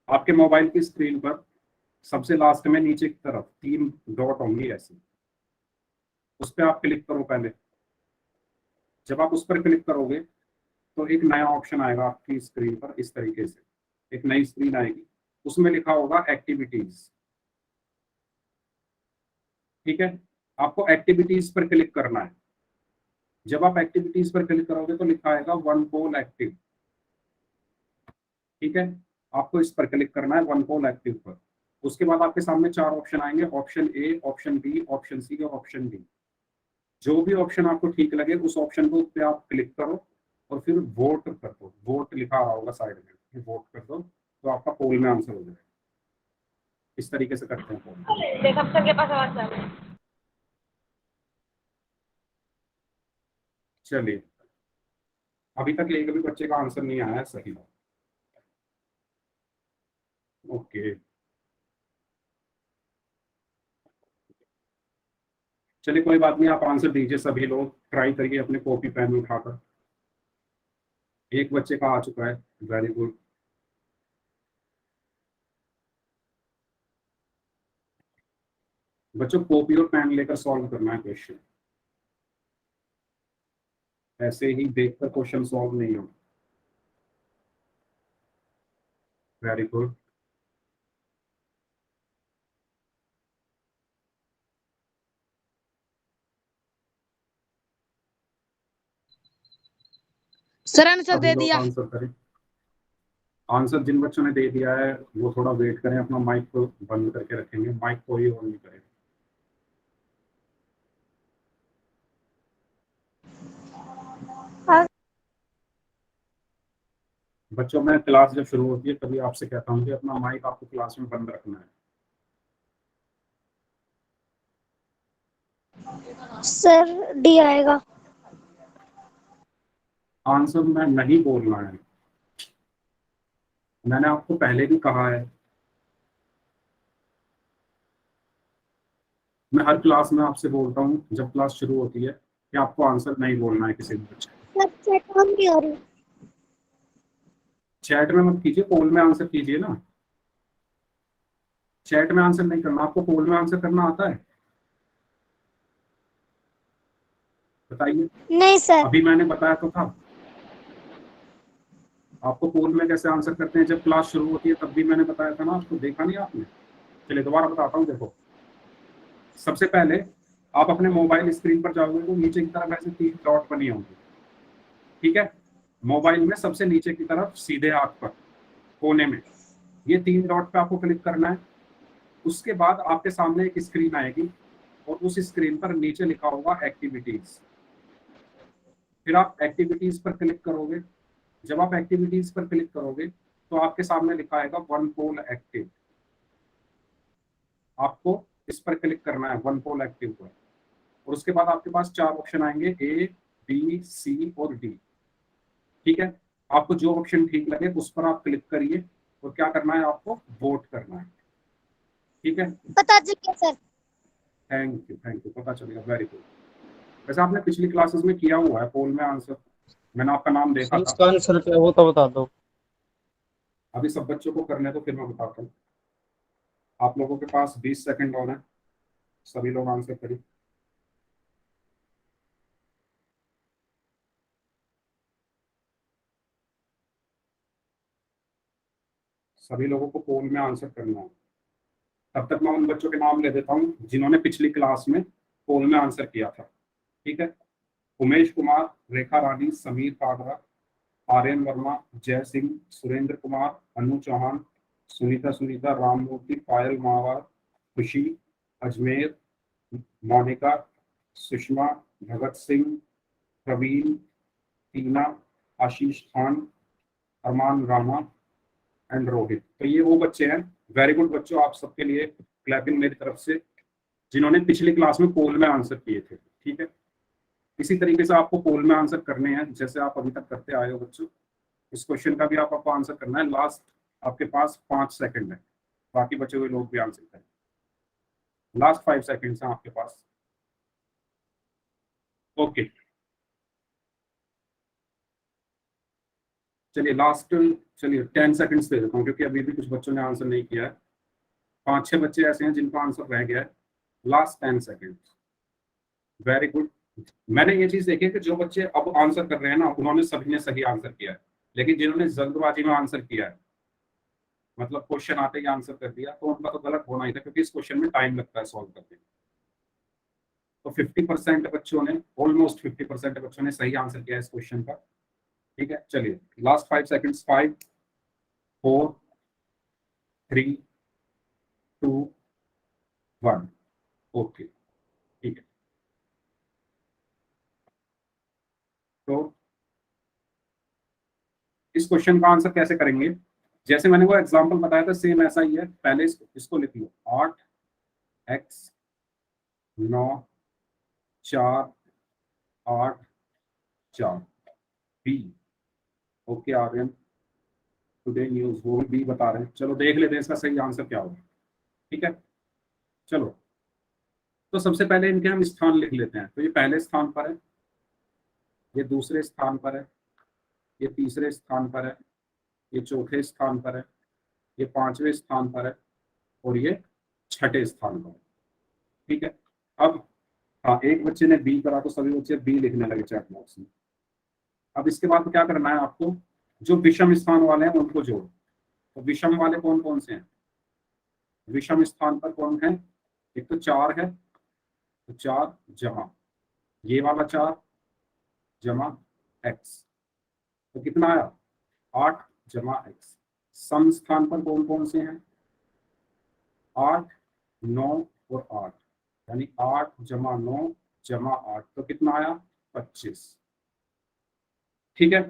आपके मोबाइल की स्क्रीन पर सबसे लास्ट में नीचे की तरफ 3 डॉट होंगी ऐसी, उस पर आप क्लिक करो पहले। जब आप उस पर क्लिक करोगे तो एक नया ऑप्शन आएगा आपकी स्क्रीन पर, इस तरीके से एक नई स्क्रीन आएगी, उसमें लिखा होगा एक्टिविटीज। ठीक है, आपको एक्टिविटीज पर क्लिक करना है। जब आप एक्टिविटीज पर क्लिक करोगे तो लिखा आएगा वन पोल एक्टिव। ठीक है, आपको इस पर क्लिक करना है, वन पोल एक्टिव पर। उसके बाद आपके सामने 4 ऑप्शन आएंगे, option A, option B, option C और ऑप्शन डी। जो भी ऑप्शन आपको ठीक लगे उस ऑप्शन को पे आप क्लिक करो और फिर वोट कर दो। वोट लिखा आ रहा होगा साइड में, वोट कर दो तो आपका पोल में आंसर हो जाएगा। इस तरीके से करते हैं पोल। चलिए, अभी तक एक भी बच्चे का आंसर नहीं आया है सही। ओके, चलिए कोई बात नहीं, आप आंसर दीजिए। सभी लोग ट्राई करिए अपने कॉपी पेन उठाकर। एक बच्चे का आ चुका है, वेरी गुड। बच्चों, कॉपी और पेन लेकर सॉल्व करना है क्वेश्चन, ऐसे ही देखकर क्वेश्चन सॉल्व नहीं हो। Very good. सर आंसर सभी दे लोग दिया। आंसर करें। आंसर जिन बच्चों ने दे दिया है वो थोड़ा वेट करें, अपना माइक को बंद करके रखेंगे, माइक को ही ऑन नहीं करें। बच्चों, मैं क्लास जब शुरू होती है तभी आपसे कहता हूँ कि अपना माइक आपको क्लास में बंद रखना है। सर डी आएगा। आंसर में नहीं बोलना है, मैंने आपको पहले भी कहा है। मैं हर क्लास में आपसे बोलता हूँ जब क्लास शुरू होती है कि आपको आंसर नहीं बोलना है किसी भी बच्चे। सर चेक ऑन नहीं हो रही। चैट में मत कीजिए, पोल में आंसर कीजिए ना। चैट में आंसर नहीं करना, आपको पोल में आंसर करना आता है? बताइए। नहीं सर। अभी मैंने बताया तो था आपको पोल में कैसे आंसर करते हैं, जब क्लास शुरू होती है तब भी मैंने बताया था ना आपको, देखा नहीं आपने? चलिए दोबारा बताता हूँ, देखो। सबसे पहले आप अपने मोबाइल स्क्रीन पर जाओगे तो नीचे की तरफ ऐसे 3 डॉट बनी होंगी। ठीक है, मोबाइल में सबसे नीचे की तरफ सीधे हाथ पर कोने में ये 3 डॉट पे आपको क्लिक करना है। उसके बाद आपके सामने एक स्क्रीन आएगी और उस स्क्रीन पर नीचे लिखा होगा एक्टिविटीज। फिर आप एक्टिविटीज पर क्लिक करोगे। जब आप एक्टिविटीज पर क्लिक करोगे तो आपके सामने लिखा आएगा वन पोल एक्टिव। आपको इस पर क्लिक करना है, वन पोल एक्टिव पर। और उसके बाद आपके पास 4 ऑप्शन आएंगे, ए, बी, सी और डी। ठीक है, आपको जो ऑप्शन ठीक लगे उस पर आप क्लिक करिए और क्या करना है, आपको वोट करना है। ठीक है, पता चल गया सर। थैंक यू, पता चलेगा, वेरी गुड। वैसे आपने पिछली क्लासेस में किया हुआ है पोल में आंसर, मैंने आपका नाम देखा सर था। इसका आंसर क्या है वो तो बता दो। अभी सब बच्चों को करने तो फिर मैं बताता हूँ। आप लोगों के पास 20 सेकंड और है, सभी लोग आंसर करिए। सभी लोगों को पोल में आंसर करना है। तब तक मैं उन बच्चों के नाम ले देता हूँ जिन्होंने पिछली क्लास में पोल में आंसर किया था। ठीक है, उमेश कुमार, रेखा रानी, समीर कागरा, आर्यन वर्मा, जय सिंह, सुरेंद्र कुमार, अनु चौहान, सुनीता राममूर्ति, पायल मावर, खुशी, अजमेर, मोनिका, सुषमा, भगत सिंह, प्रवीण, टीना, आशीष खान, अरमान राणा एंड रोहित। तो ये वो बच्चे हैं। वेरी गुड बच्चों, आप सबके लिए क्लैपिंग मेरी तरफ से, जिन्होंने पिछली क्लास में पोल में आंसर किए थे। ठीक है, इसी तरीके से आपको पोल में आंसर करने हैं जैसे आप अभी तक करते आए हो बच्चों। इस क्वेश्चन का भी आपको आंसर करना है। लास्ट आपके पास 5 सेकंड है, बाकी बचे हुए लोग भी आंसर करें। लास्ट 5 सेकंड्स हैं आपके पास। ओके, चलिए लास्ट, चलिए 10 सेकंड्स दे देता हूँ क्योंकि अभी भी कुछ बच्चों ने आंसर नहीं किया है। 5-6 बच्चे ऐसे हैं जिनका आंसर रह गया है। Last 10 seconds. Very good. मैंने ये चीज देखी कि जो बच्चे अब आंसर कर रहे हैं ना, उन्होंने सभी ने सही आंसर किया है, लेकिन जिन्होंने जल्दबाजी में आंसर किया है, मतलब क्वेश्चन आते ही आंसर कर दिया, तो उनका तो गलत होना ही था, क्योंकि इस क्वेश्चन में टाइम लगता है सॉल्व करने में। तो 50% बच्चों ने, ऑलमोस्ट 50% बच्चों ने सही आंसर किया इस क्वेश्चन का। ठीक है, चलिए लास्ट 5 सेकंड्स। 5 4 3 2 1। ओके, ठीक है। तो इस क्वेश्चन का आंसर कैसे करेंगे, जैसे मैंने वो एग्जांपल बताया था सेम ऐसा ही है। पहले इसको लिख लो, 8x 9 4 8 4 B. Okay Aryan, today news, वो भी बता रहे हैं। चलो देख लेते हैं इसका सही आंसर क्या होगा। ठीक है, चलो तो सबसे पहले इनके हम स्थान लिख लेते हैं। तो ये पहले स्थान पर है, ये दूसरे स्थान पर है, ये तीसरे स्थान पर है, ये चौथे स्थान पर है, ये 5वें स्थान पर है, और ये 6ठे स्थान पर है। ठीक है, अब हाँ, एक बच्चे ने बी करा तो सभी बच्चे बी लिखने लगे चैट बॉक्स में। अब इसके बाद क्या करना है आपको, जो विषम स्थान वाले हैं उनको जोड़ो। तो विषम वाले कौन कौन से हैं, विषम स्थान पर कौन है, एक तो 4 है, तो 4 जमा ये वाला 4 जमा x, तो कितना आया 8 जमा x। सम स्थान पर कौन कौन से हैं, 8 9 और 8, यानी 8 जमा 9 जमा 8, तो कितना आया 25। ठीक है,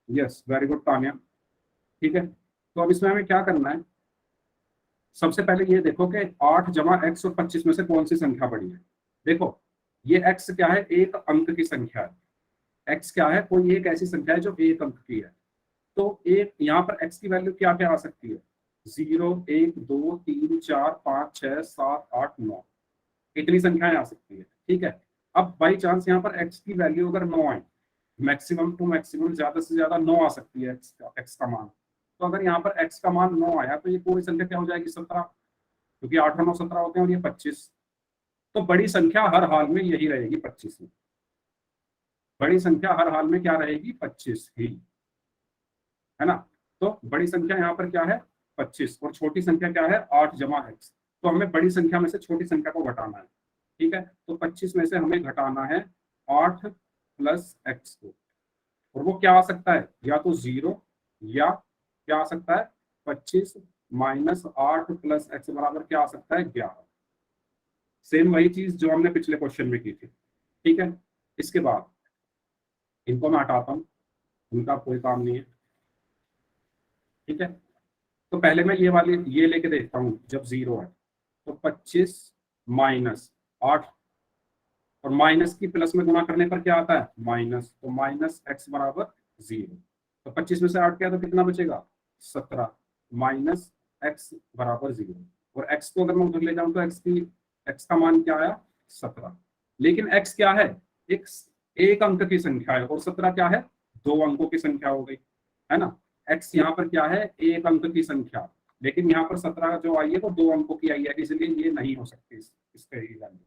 यस वेरी गुड तानिया। ठीक है, तो अब इसमें हमें क्या करना है, सबसे पहले ये देखो कि 8 जमा x और 25 में से कौन सी संख्या बड़ी है। देखो ये x क्या है, एक अंक की संख्या है। x क्या है, कोई एक ऐसी संख्या है जो एक अंक की है। तो एक यहाँ पर x की वैल्यू क्या क्या आ सकती है, 0 1 2 3 4 5 6 7 8 9, इतनी संख्याएं आ सकती है। ठीक है, अब बाई चांस यहाँ पर x की वैल्यू अगर 9 आए, मैक्सिमम टू मैक्सिमम ज्यादा से ज्यादा 9 आ सकती है x का मान। तो अगर यहाँ पर x का मान 9 आया तो ये पूरी संख्या क्या हो जाएगी 17, क्योंकि 8 और 9 17 होते हैं और ये 25। तो बड़ी संख्या हर हाल में यही रहेगी 25 ही। बड़ी संख्या हर हाल में क्या रहेगी 25 ही, है ना। तो बड़ी संख्या यहाँ पर क्या है 25, और छोटी संख्या क्या है 8 जमा x। तो हमें बड़ी संख्या में से छोटी संख्या को घटाना है। ठीक है, तो 25 में से हमें घटाना है 8 प्लस x को, और वो क्या आ सकता है, या तो 0 या क्या आ सकता है 25 माइनस 8 प्लस x बराबर क्या आ सकता है 11। सेम वही चीज जो हमने पिछले क्वेश्चन में की थी। ठीक है, इसके बाद इनको मैं हटाता हूं, उनका कोई काम नहीं है। ठीक है, तो पहले मैं ये लेके देखता हूं, जब 0 है तो 25 माइनस 8, और माइनस की प्लस में गुना करने पर क्या आता है माइनस, तो माइनस x बराबर 0। तो 25 में से 8 क्या, तो कितना बचेगा 17, माइनस x बराबर 0। और x को अगर मैं उधर ले जाऊं तो x का मान क्या आया 17। लेकिन x क्या है, एक अंक की संख्या है, और 17 क्या है 2 अंकों की संख्या हो गई, है ना। x यहाँ पर क्या है एक अंक की संख्या, लेकिन यहाँ पर 17 जो आई है वो 2 अंकों की आई है, इसलिए ये नहीं हो सकती इसका ही वैल्यू।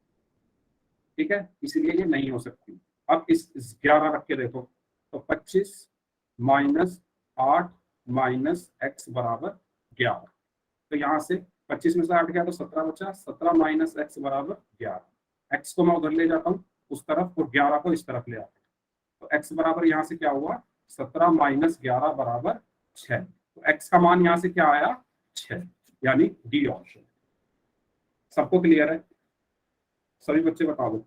ठीक है, इसीलिए ये नहीं हो सकती। अब इस 11 रख के देखो, तो 25 माइनस 8 माइनस x बराबर 11। तो यहाँ से 25 में से 8 गया तो 17 बचा, 17 माइनस x बराबर 11। x को मैं उधर ले जाता हूँ, उस तरफ और 11 को इस तरफ ले आते हैं। तो x बराबर यहाँ से क्या हुआ, 17 माइनस 11 बराबर 6। तो x का मान यहाँ से क्या आया, 6, यानी डी ऑप्शन। सबको क्लियर है? सभी बच्चे बता दो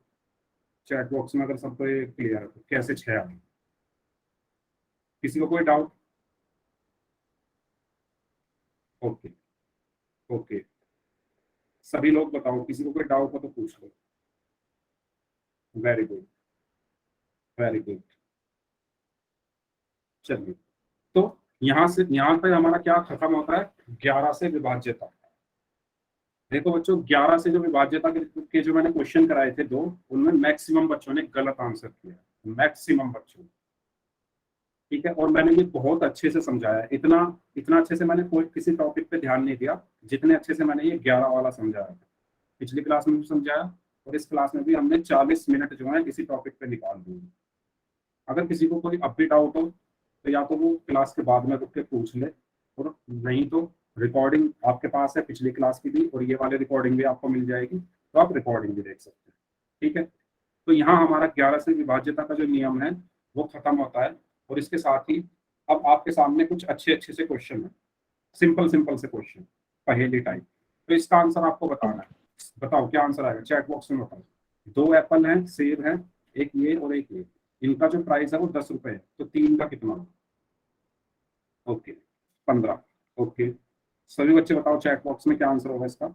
चैट बॉक्स में अगर सबको ये क्लियर है तो कैसे 6 आ गई। किसी को कोई डाउट? ओके ओके, सभी लोग बताओ, किसी को कोई डाउट हो तो पूछ लो। Very good very good. चलिए, तो यहाँ से यहाँ पे हमारा क्या खत्म होता है, 11 से विभाज्यता। देखो बच्चों, 11 से जो विभाज्यता के जो मैंने क्वेश्चन कराए थे 2, उनमें मैक्सिमम बच्चों ने गलत आंसर किया, मैक्सिमम बच्चों। ठीक है, और मैंने ये बहुत अच्छे से समझाया, इतना अच्छे से मैंने कोई किसी टॉपिक पे ध्यान नहीं दिया जितने अच्छे से मैंने ये 11 वाला समझाया था। पिछली क्लास में भी समझाया और इस क्लास में भी हमने 40 मिनट जो है किसी टॉपिक पे निकाल दिए। अगर किसी को कोई अब भी डाउट हो तो या तो वो क्लास के बाद में रुक के पूछ ले, और नहीं तो रिकॉर्डिंग आपके पास है पिछली क्लास की भी, और ये वाली रिकॉर्डिंग भी आपको मिल जाएगी, तो आप रिकॉर्डिंग भी देख सकते हैं। ठीक है, तो यहाँ हमारा 11 से विभाज्यता का जो नियम है वो खत्म होता है, और इसके साथ ही अब आपके सामने कुछ अच्छे से क्वेश्चन है, सिंपल से क्वेश्चन, पहेली टाइप। तो इसका आंसर आपको बताना है। बताओ क्या आंसर आएगा, चैट बॉक्स में बताओ। 2 एप्पल हैं, सेब है, एक ये और एक ये, इनका जो प्राइस है वो 10 रुपए है, तो 3 का कितना होगा? ओके 15। ओके, सभी बच्चे बताओ चैट बॉक्स में क्या आंसर होगा इसका।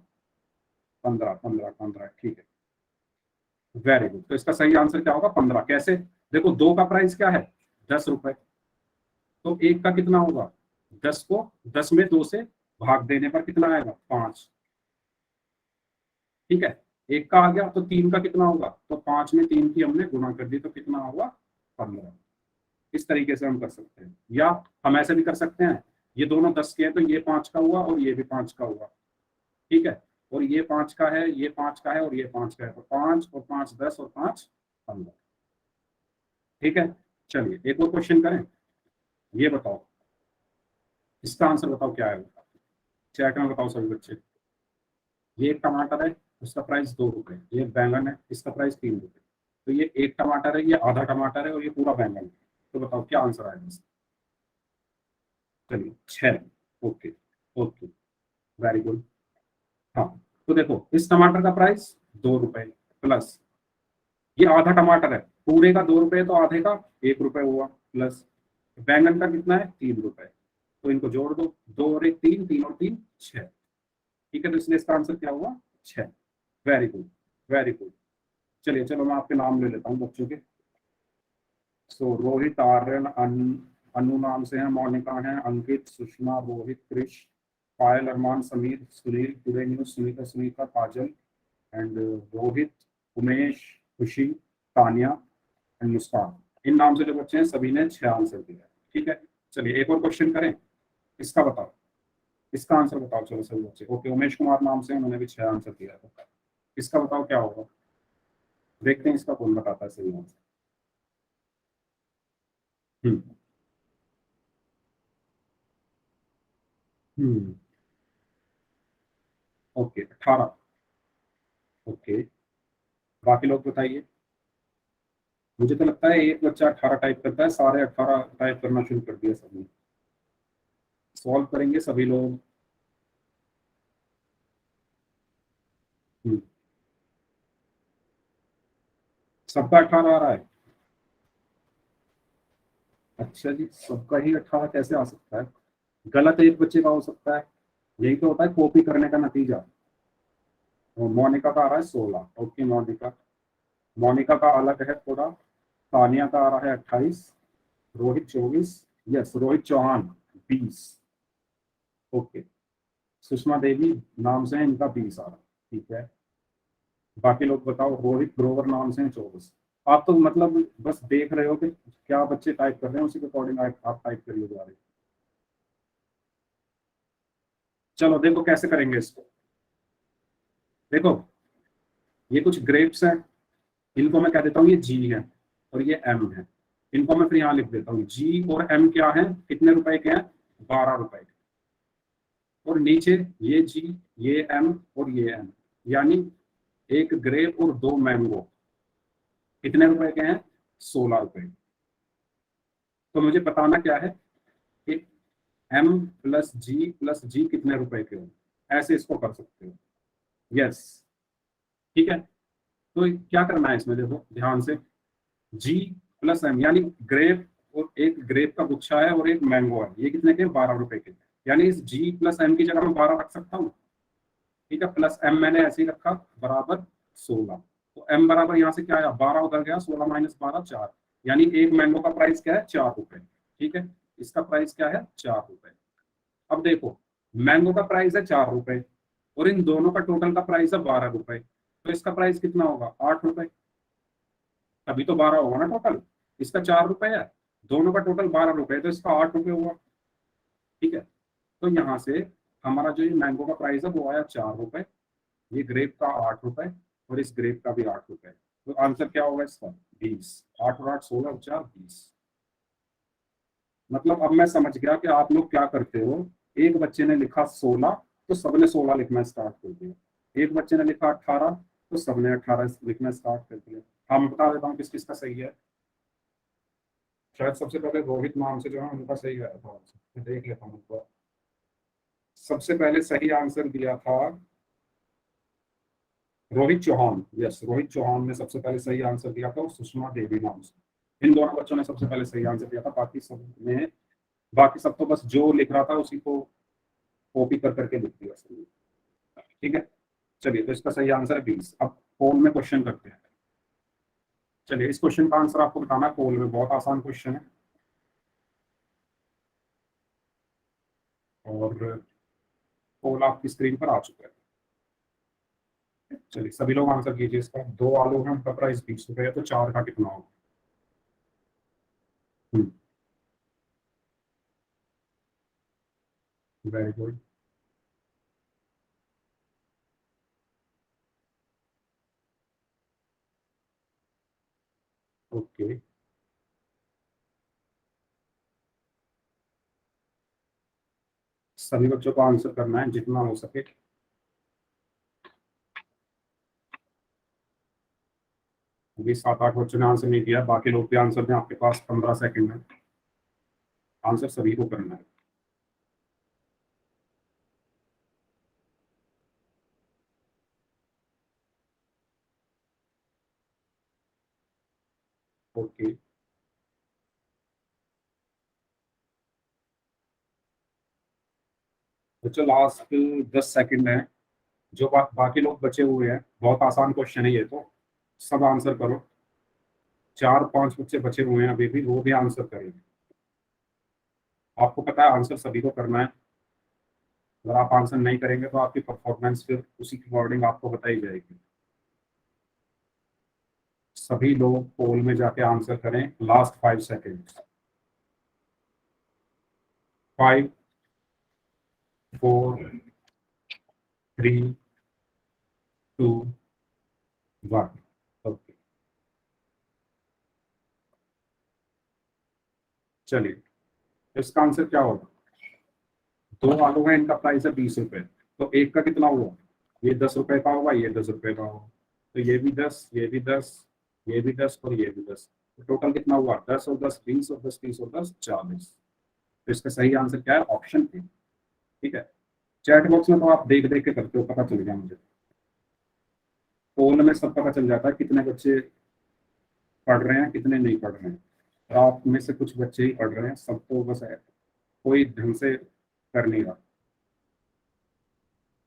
15 ठीक है, वेरी गुड। तो इसका सही आंसर क्या होगा, 15। कैसे? देखो 2 का प्राइस क्या है, 10 रुपए, तो 1 का कितना होगा, 10 को 10 में 2 से भाग देने पर कितना आएगा, 5। ठीक है, 1 का आ गया, तो 3 का कितना होगा, तो 5 में 3 की हमने गुणा कर दी, तो कितना होगा, 15। इस तरीके से हम कर सकते हैं, या हम ऐसे भी कर सकते हैं, ये दोनों 10 के हैं तो ये 5 का हुआ और ये भी 5 का हुआ। ठीक है, और ये 5 का है, ये 5 का है और ये 5 का है, तो 5 और 5 10 और 5 15। ठीक है, चलिए एक और क्वेश्चन करें। ये बताओ, इसका आंसर बताओ क्या है, चैट में बताओ सभी बच्चे। ये एक टमाटर है, उसका प्राइस 2 रुपए, ये बैंगन है, इसका प्राइस 3 रुपए, तो ये एक टमाटर है, ये आधा टमाटर है और ये पूरा बैंगन है, तो बताओ क्या आंसर आएगा इसका। चलिए 6। Okay okay, very good. हाँ, तो देखो इस टमाटर का प्राइस 2 रुपए प्लस ये आधा टमाटर है, पूरे का 2 रुपए, तो आधे का 1 रुपए हुआ, प्लस बैंगन का कितना है, 3 रुपए, तो इनको जोड़ दो, 2 और 1 3, 3 और 3 6। ठीक है, तो इसलिए इसका आंसर क्या हुआ, 6। Very good very good. चलिए चलो मैं आपके नाम ले लेता हूँ बच्चों के। सो रोहित, आर्यन, अनु नाम से है, मोनिका है, Ankit, Sushma, Rohit, Krish, Payal, Armaan, Sameer, Sunil, today news, Sunita, Sunita, Kajal and Rohit, Umesh, Khushi, Tania and मुस्कान। इन नाम से जो बच्चे हैं सभी ने 6 आंसर दिया। ठीक है, चलिए एक और क्वेश्चन करें। इसका बताओ, इसका आंसर बताओ चलो सभी बच्चे। ओके, उमेश कुमार नाम से, उन्होंने भी 6 आंसर दिया था। इसका बताओ क्या होगा, देखते हैं इसका कौन बताता है सही आंसर। हम्म हम्म ओके 18। ओके, बाकी लोग बताइए। मुझे तो लगता है एक बच्चा 18 टाइप करता है, सारे 18 टाइप करना शुरू कर दिया सबने। सॉल्व करेंगे सभी लोग। हम्म, सबका 18 आ रहा है? अच्छा जी, सबका ही 18 कैसे आ सकता है, गलत एक बच्चे का हो सकता है, यही तो होता है कॉपी करने का नतीजा। तो मोनिका का आ रहा है 16। ओके मोनिका, मोनिका का अलग है थोड़ा। तानिया का आ रहा है 28, रोहित 24, यस रोहित चौहान 20। ओके, सुषमा देवी नाम से है, इनका 20 आ रहा है। ठीक है, बाकी लोग बताओ। रोहित ग्रोवर नाम से है 24। आप तो मतलब बस देख रहे हो कि क्या बच्चे टाइप कर रहे हैं, उसी के अकॉर्डिंग आप टाइप करिए जा रहे। चलो देखो कैसे करेंगे इसको। देखो ये कुछ ग्रेप्स हैं, इनको मैं कह देता हूँ ये जी है और ये एम है, इनको मैं फिर यहाँ लिख देता हूँ। जी और एम क्या है, कितने रुपए के हैं, 12 रुपए के। और नीचे ये जी, ये एम और ये एम, यानी एक ग्रेप और 2 मैंगो कितने रुपए के हैं? 16 रुपए। तो मुझे बताना क्या है कि m प्लस जी कितने रुपए के हो, ऐसे इसको कर सकते हो। यस, ठीक है। तो क्या करना है इसमें, देखो ध्यान से, g प्लस m यानी ग्रेप, और एक ग्रेप का गुच्छा है और एक मैंगो है, ये कितने के? 12 रुपए के। यानी इस g प्लस m की जगह मैं 12 रख सकता हूँ, ठीक है। प्लस m मैंने ऐसे ही रखा, बराबर 16। तो m बराबर यहाँ से क्या आया? 12 उधर गया, 16 माइनस 12 4। यानी एक मैंगो का प्राइस क्या है? 4 रुपए, ठीक है। इसका प्राइस क्या है? 4 रुपए। अब देखो, मैंगो का प्राइस है 4 रुपए और इन दोनों का टोटल का प्राइस है 12 रुपए, तो इसका प्राइस कितना होगा? 8 रुपए। तभी तो 12 होगा ना टोटल। इसका 4 रुपए है, दोनों का टोटल 12 रुपए, तो इसका 8 रुपए हुआ, ठीक है। तो यहाँ से हमारा जो ये मैंगो का प्राइस है वो आया 4 रुपए, ये ग्रेप का 8 रुपए और इस ग्रेप का भी 8 रुपए। तो आंसर क्या होगा इसका? 20। 8 और 8 16 और 4 20। मतलब अब मैं समझ गया कि आप लोग क्या करते हो। एक बच्चे ने लिखा 16 तो सबने 16 लिखना स्टार्ट कर दिया, एक बच्चे ने लिखा 18 तो सबने 18 लिखना स्टार्ट कर दिया। हाँ, बता देता हूँ किस किस का सही है। शायद सबसे पहले रोहित नाम से जो है उनका सही है, थोड़ा सा देख लेता हूँ उनको। सबसे पहले सही आंसर दिया था रोहित चौहान। यस, रोहित चौहान ने सबसे पहले सही आंसर दिया था, और सुषमा देवी नाम से। इन दोनों बच्चों ने सबसे पहले सही आंसर दिया था, बाकी सब तो बस जो लिख रहा था उसी को कॉपी कर करके लिख दिया सही, ठीक है। चलिए, तो इसका सही आंसर है 20। अब पोल में क्वेश्चन करते हैं। चलिए, इस क्वेश्चन का आंसर आपको बताना है पोल में, बहुत आसान क्वेश्चन है। और पोल आपकी स्क्रीन पर आ चुका है। चलिए, सभी लोग आंसर कीजिए इसका। 2 आलू हैं, उनका प्राइस 20 रुपए है, तो 4 का कितना होगा? Very good. ओके, सभी बच्चों को आंसर करना है जितना हो सके। अभी 7-8 बच्चों ने आंसर नहीं दिया, बाकी लोग भी आंसर दें, आपके पास 15 सेकंड है, आंसर सभी को करना है। ओके, बच्चों लास्ट 10 सेकंड है। जो बाकी लोग बचे हुए हैं, बहुत आसान क्वेश्चन है ये तो, सब आंसर करो। 4-5 बच्चे बचे हुए हैं अभी भी, वो भी आंसर करेंगे। आपको पता है आंसर सभी को करना है। अगर आप आंसर नहीं करेंगे तो आपकी परफॉर्मेंस फिर उसी की अकॉर्डिंग आपको बताई जाएगी। सभी लोग पोल में जाके आंसर करें। Last 5 second. 5 4 3 2 1। ओके, चलिए, इसका आंसर क्या होगा? 2 आलू है, इनका प्राइस है 20 रुपए, तो एक का कितना हुआ? ये 10 रुपए का होगा, ये 10 रुपए का होगा, तो ये भी 10, ये भी 10, ये भी 10 और ये भी 10। तो टोटल कितना हुआ? 10 और 10 20 और 10 30 और 10 40। तो इसका सही आंसर क्या है? ऑप्शन ए, ठीक है। चैट बॉक्स में तो आप देख देख के करते हो, पता चल गया मुझे। पोल में सब पता चल जाता है कितने बच्चे पढ़ रहे हैं, कितने नहीं पढ़ रहे हैं। और आप में से कुछ बच्चे ही पढ़ रहे हैं, सब तो बस है कोई ढंग से कर नहीं रहा।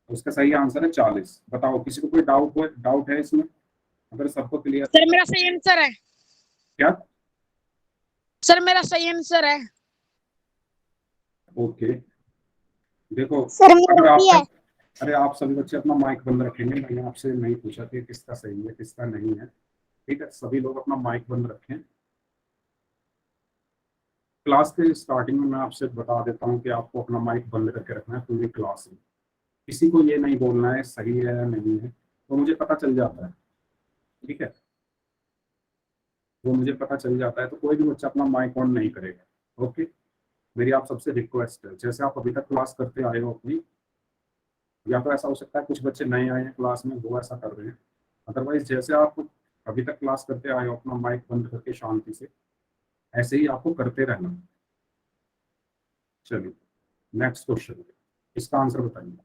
उसका सही आंसर है 40। बताओ, किसी को कोई डाउट है इसमें? अगर सबको क्लियर। सर मेरा सही आंसर है। क्या? सर मेरा सही आंसर है। ओके, देखो, सर अगर मेरा भी है। अरे आप सभी बच्चे अपना माइक बंद रखेंगे। मैंने आपसे नहीं पूछा कि किसका सही है किसका नहीं है, ठीक है। सभी लोग अपना माइक बंद रखें। क्लास के स्टार्टिंग में मैं आपसे बता देता हूँ कि आपको अपना माइक बंद करके रखना है पूरी क्लास में। किसी को ये नहीं बोलना है सही है या नहीं है, तो मुझे पता चल जाता है, ठीक है। वो मुझे पता चल जाता है, तो कोई भी बच्चा अपना माइक ऑन नहीं करेगा। ओके, मेरी आप सबसे रिक्वेस्ट है, जैसे आप अभी तक क्लास करते आए हो अपनी, या तो ऐसा हो सकता है कुछ बच्चे नए आए हैं क्लास में, वो ऐसा कर रहे हैं। अदरवाइज जैसे आप अभी तक क्लास करते आए हो, अपना माइक बंद करके शांति से, ऐसे ही आपको करते रहना। चलिए नेक्स्ट क्वेश्चन, इसका आंसर बताइए।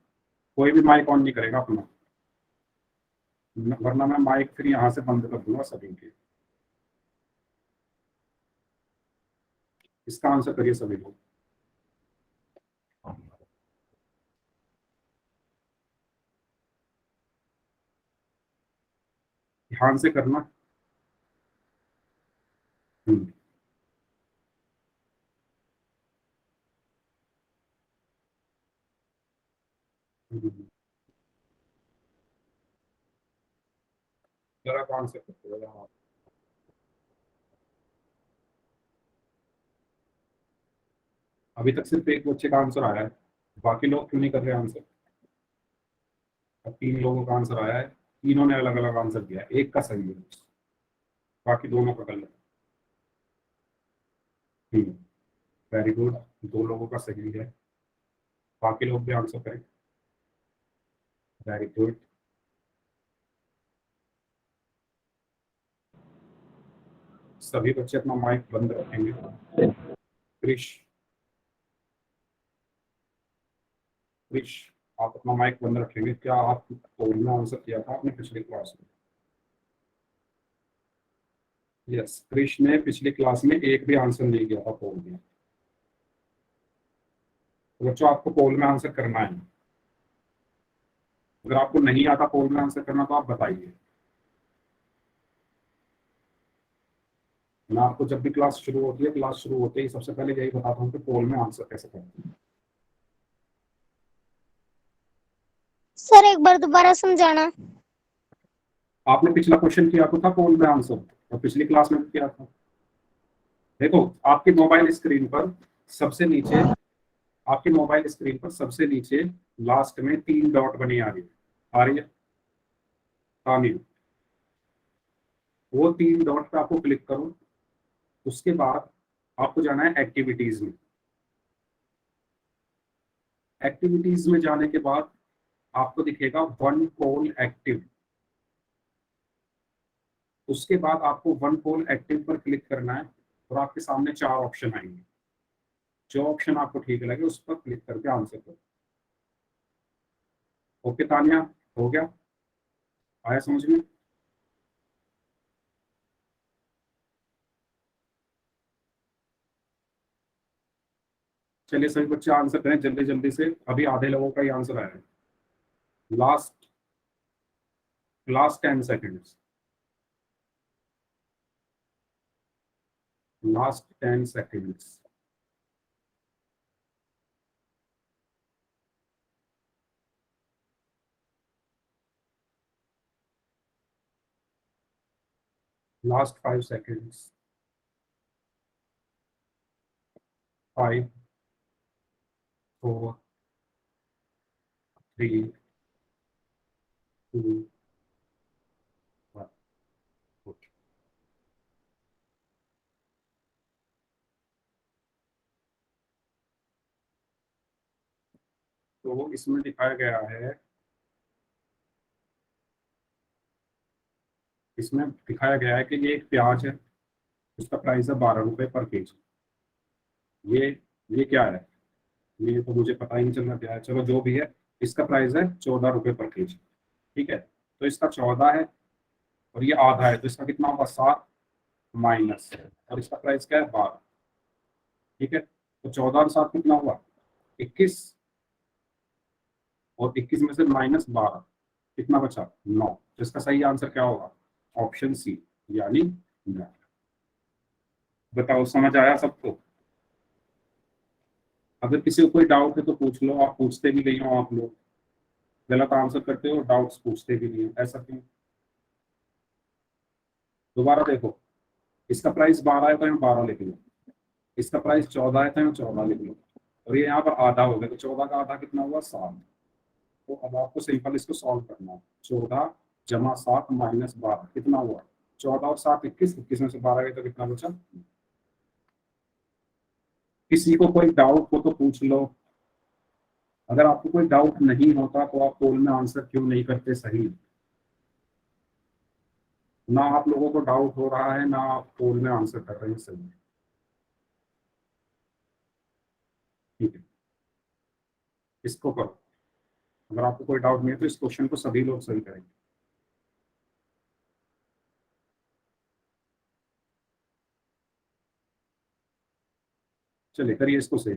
कोई भी माइक ऑन नहीं करेगा अपना, वरना मैं माइक फिर यहाँ से बंद कर दूंगा सभी के। इसका आंसर करिए सभी लोग। ध्यान से करना। हम्म, हम्म। जरा कौन से करते हो यार? अभी तक सिर्फ एक बच्चे का आंसर आया है, बाकी लोग क्यों नहीं कर रहे आंसर? अब 3 लोगों का आंसर आया है, तीनों ने अलग अलग आंसर दिया है, एक का सही है, बाकी दोनों का गलत है। वेरी गुड, 2 लोगों का सही है, बाकी लोग भी आंसर करें। Very good. सभी बच्चे अपना माइक बंद रखेंगे। क्रिश, क्रिश, आप अपना माइक बंद रखेंगे। क्या आप पोल में आंसर किया था आपने पिछली क्लास में? यस, क्रिश ने पिछली क्लास में एक भी आंसर नहीं किया था पोल में। तो बच्चों आपको पोल में आंसर करना है। अगर आपको नहीं आता पोल में आंसर करना तो आप बताइए। मैं आपको जब भी क्लास शुरू होती है, क्लास शुरू होते ही सबसे पहले यही बताता हूँ कि पोल में आंसर कैसे करें। सर एक बार दोबारा समझाना। आपने पिछला क्वेश्चन किया तो था पोल में आंसर, और पिछली क्लास में भी किया था। देखो आपके मोबाइल स्क्रीन पर सबसे नीचे, आपके मोबाइल स्क्रीन पर सबसे नीचे लास्ट में 3 डॉट बनी आ रही है, आ रही है? हाँ नहीं, वो 3 डॉट पे आपको क्लिक करो। उसके बाद आपको जाना है एक्टिविटीज में। एक्टिविटीज में जाने के बाद आपको दिखेगा वन पोल एक्टिव। उसके बाद आपको वन पोल एक्टिव पर क्लिक करना है और आपके सामने 4 ऑप्शन आएंगे। जो ऑप्शन आपको ठीक लगे उस पर क्लिक करके आंसर करो। ओके तानिया, हो गया? आया समझ में? चलिए सभी बच्चे आंसर करें जल्दी जल्दी से, अभी आधे लोगों का ही आंसर आया है। Last last 10 seconds, last 10 seconds. Last 5 seconds. 5, 4, 3, 2, 1। तो इसमें दिखाया गया है, इसमें दिखाया गया है कि ये एक प्याज है, इसका प्राइस है 12 रुपए पर केजी। ये ये क्या है? ये तो मुझे पता ही नहीं चल रहा क्या है, चलो जो भी है, इसका प्राइस है 14 रुपए पर केजी। ठीक है, तो इसका 14 है और ये आधा है, तो इसका कितना होगा? 7 माइनस, और इसका प्राइस क्या है? 12। ठीक है, तो 14 और 7 कितना हुआ? 21, और 21 में से माइनस 12, कितना बचा? 9। तो इसका सही आंसर क्या होगा? ऑप्शन सी, यानी 9। बताओ समझ आया सबको? अगर किसी को कोई डाउट है तो पूछ लो, आप पूछते भी नहीं हो, आप लोग गलत आंसर करते हो, डाउट्स पूछते भी नहीं हो, ऐसा क्यों? दोबारा देखो, इसका प्राइस 12 है तो यहाँ 12 लिख लो, इसका प्राइस 14 है तो यहाँ 14 लिख लो, और ये यहाँ पर आधा हो गया, तो 14 का आधा कितना हुआ? 7। तो अब आपको सिंपल इसको सॉल्व करना है। 14 जमा 7 माइनस 12 कितना हुआ? 14 और 7 21, 21 में से 12 गए तो कितना बचा? किसी को कोई डाउट हो तो पूछ लो। अगर आपको कोई डाउट नहीं होता तो आप पोल में आंसर क्यों नहीं करते सही? ना आप लोगों को डाउट हो रहा है, ना आप पोल में आंसर कर रहे हैं सही। ठीक है, इसको करो। अगर आपको कोई डाउट नहीं है तो इस क्वेश्चन को सभी लोग सही करेंगे। चलिए करिए इसको सही।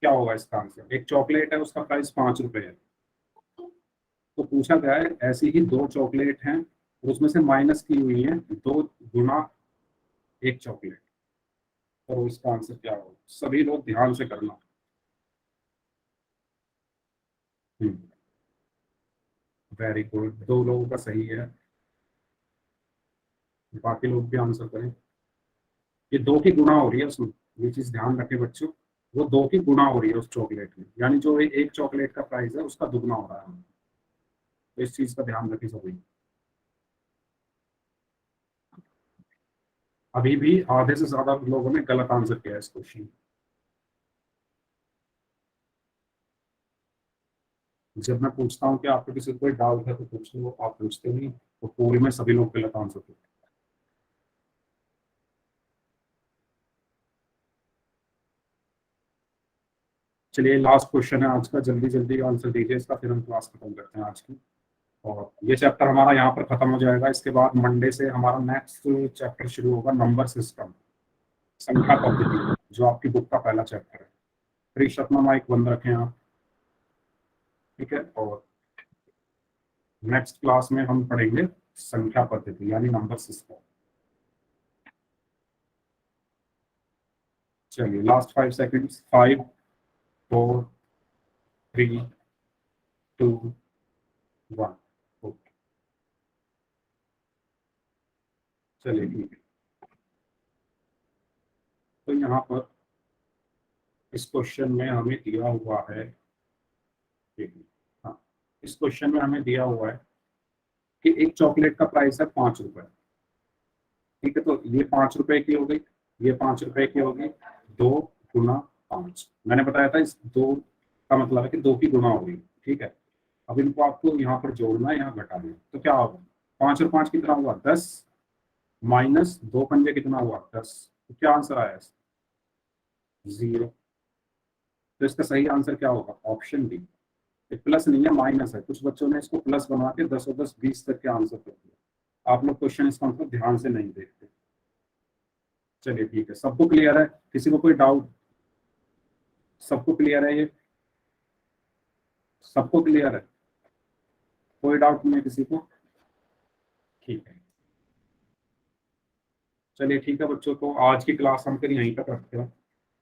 क्या होगा इसका आंसर? एक चॉकलेट है, उसका प्राइस 5 रुपए है। तो पूछा गया है ऐसी ही 2 चॉकलेट हैं और उसमें से माइनस की हुई है 2 गुना एक चॉकलेट। और इसका आंसर क्या होगा? सभी लोग ध्यान से करना। वेरी गुड, 2 लोगों का सही है। बाकी लोग भी आंसर करें। ये 2 की गुना हो रही है उसमें, ये चीज ध्यान रखें बच्चों। वो 2 की गुना हो रही है उस चॉकलेट में, यानी जो एक चॉकलेट का प्राइस है उसका दुगना हो रहा है। तो इस चीज का ध्यान रखें सभी। अभी भी आधे से ज्यादा लोगों ने गलत आंसर किया है इस क्वेश्चन। जब मैं पूछता हूँ कि आपको किसी को कोई डाउट है तो पूछ लो, आप पूछते नहीं तो पूरे में सभी लोग गलत आंसर करते हैं। चलिए लास्ट क्वेश्चन है आज का, जल्दी जल्दी आंसर दीजिए इसका, फिर हम क्लास खत्म करते हैं आज की। और ये चैप्टर हमारा यहाँ पर खत्म हो जाएगा। इसके बाद मंडे से हमारा नेक्स्ट चैप्टर शुरू होगा, नंबर सिस्टम, संख्या पद्धति, जो आपकी बुक का पहला चैप्टर है। प्लीज अपना माइक बंद रखें आप, ठीक है। और नेक्स्ट क्लास में हम पढ़ेंगे संख्या पद्धति यानी नंबर सिस्टम। चलिए लास्ट 5 सेकेंड्स, 5 4 3 2 1। ओके, चलिए ठीक है। तो यहाँ पर इस क्वेश्चन में हमें दिया हुआ है, देखिए, हाँ, इस क्वेश्चन में हमें दिया हुआ है कि एक चॉकलेट का प्राइस है 5 रुपए। ठीक है, तो ये 5 रुपए की हो गई, ये 5 रुपए की होगी। 2 गुना 5, मैंने बताया था इस 2 का मतलब है कि 2 की गुना हो गई। ठीक है, अब इनको आपको यहाँ पर जोड़ना है, यहाँ घटाना है, तो क्या होगा? 5 और 5 कितना हुआ? 10, माइनस 2 पंजे कितना हुआ? 10। तो क्या आंसर आया? 0। तो इसका सही आंसर क्या होगा? Option D. प्लस नहीं है, माइनस है। कुछ बच्चों ने इसको प्लस बना के 10 और 10 20 तक के आंसर कर दिया। आप लोग क्वेश्चन इसका मतलब ध्यान से नहीं देखते। चलिए ठीक है, सबको क्लियर है? किसी को कोई डाउट? सबको क्लियर है ये? सबको क्लियर है? कोई डाउट नहीं है किसी को? ठीक है, चलिए ठीक है बच्चों, तो आज की क्लास हम फिर यहीं तक रखते हैं।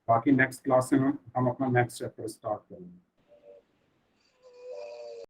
बाकी नेक्स्ट क्लास से हम अपना नेक्स्ट चैप्टर स्टार्ट करेंगे।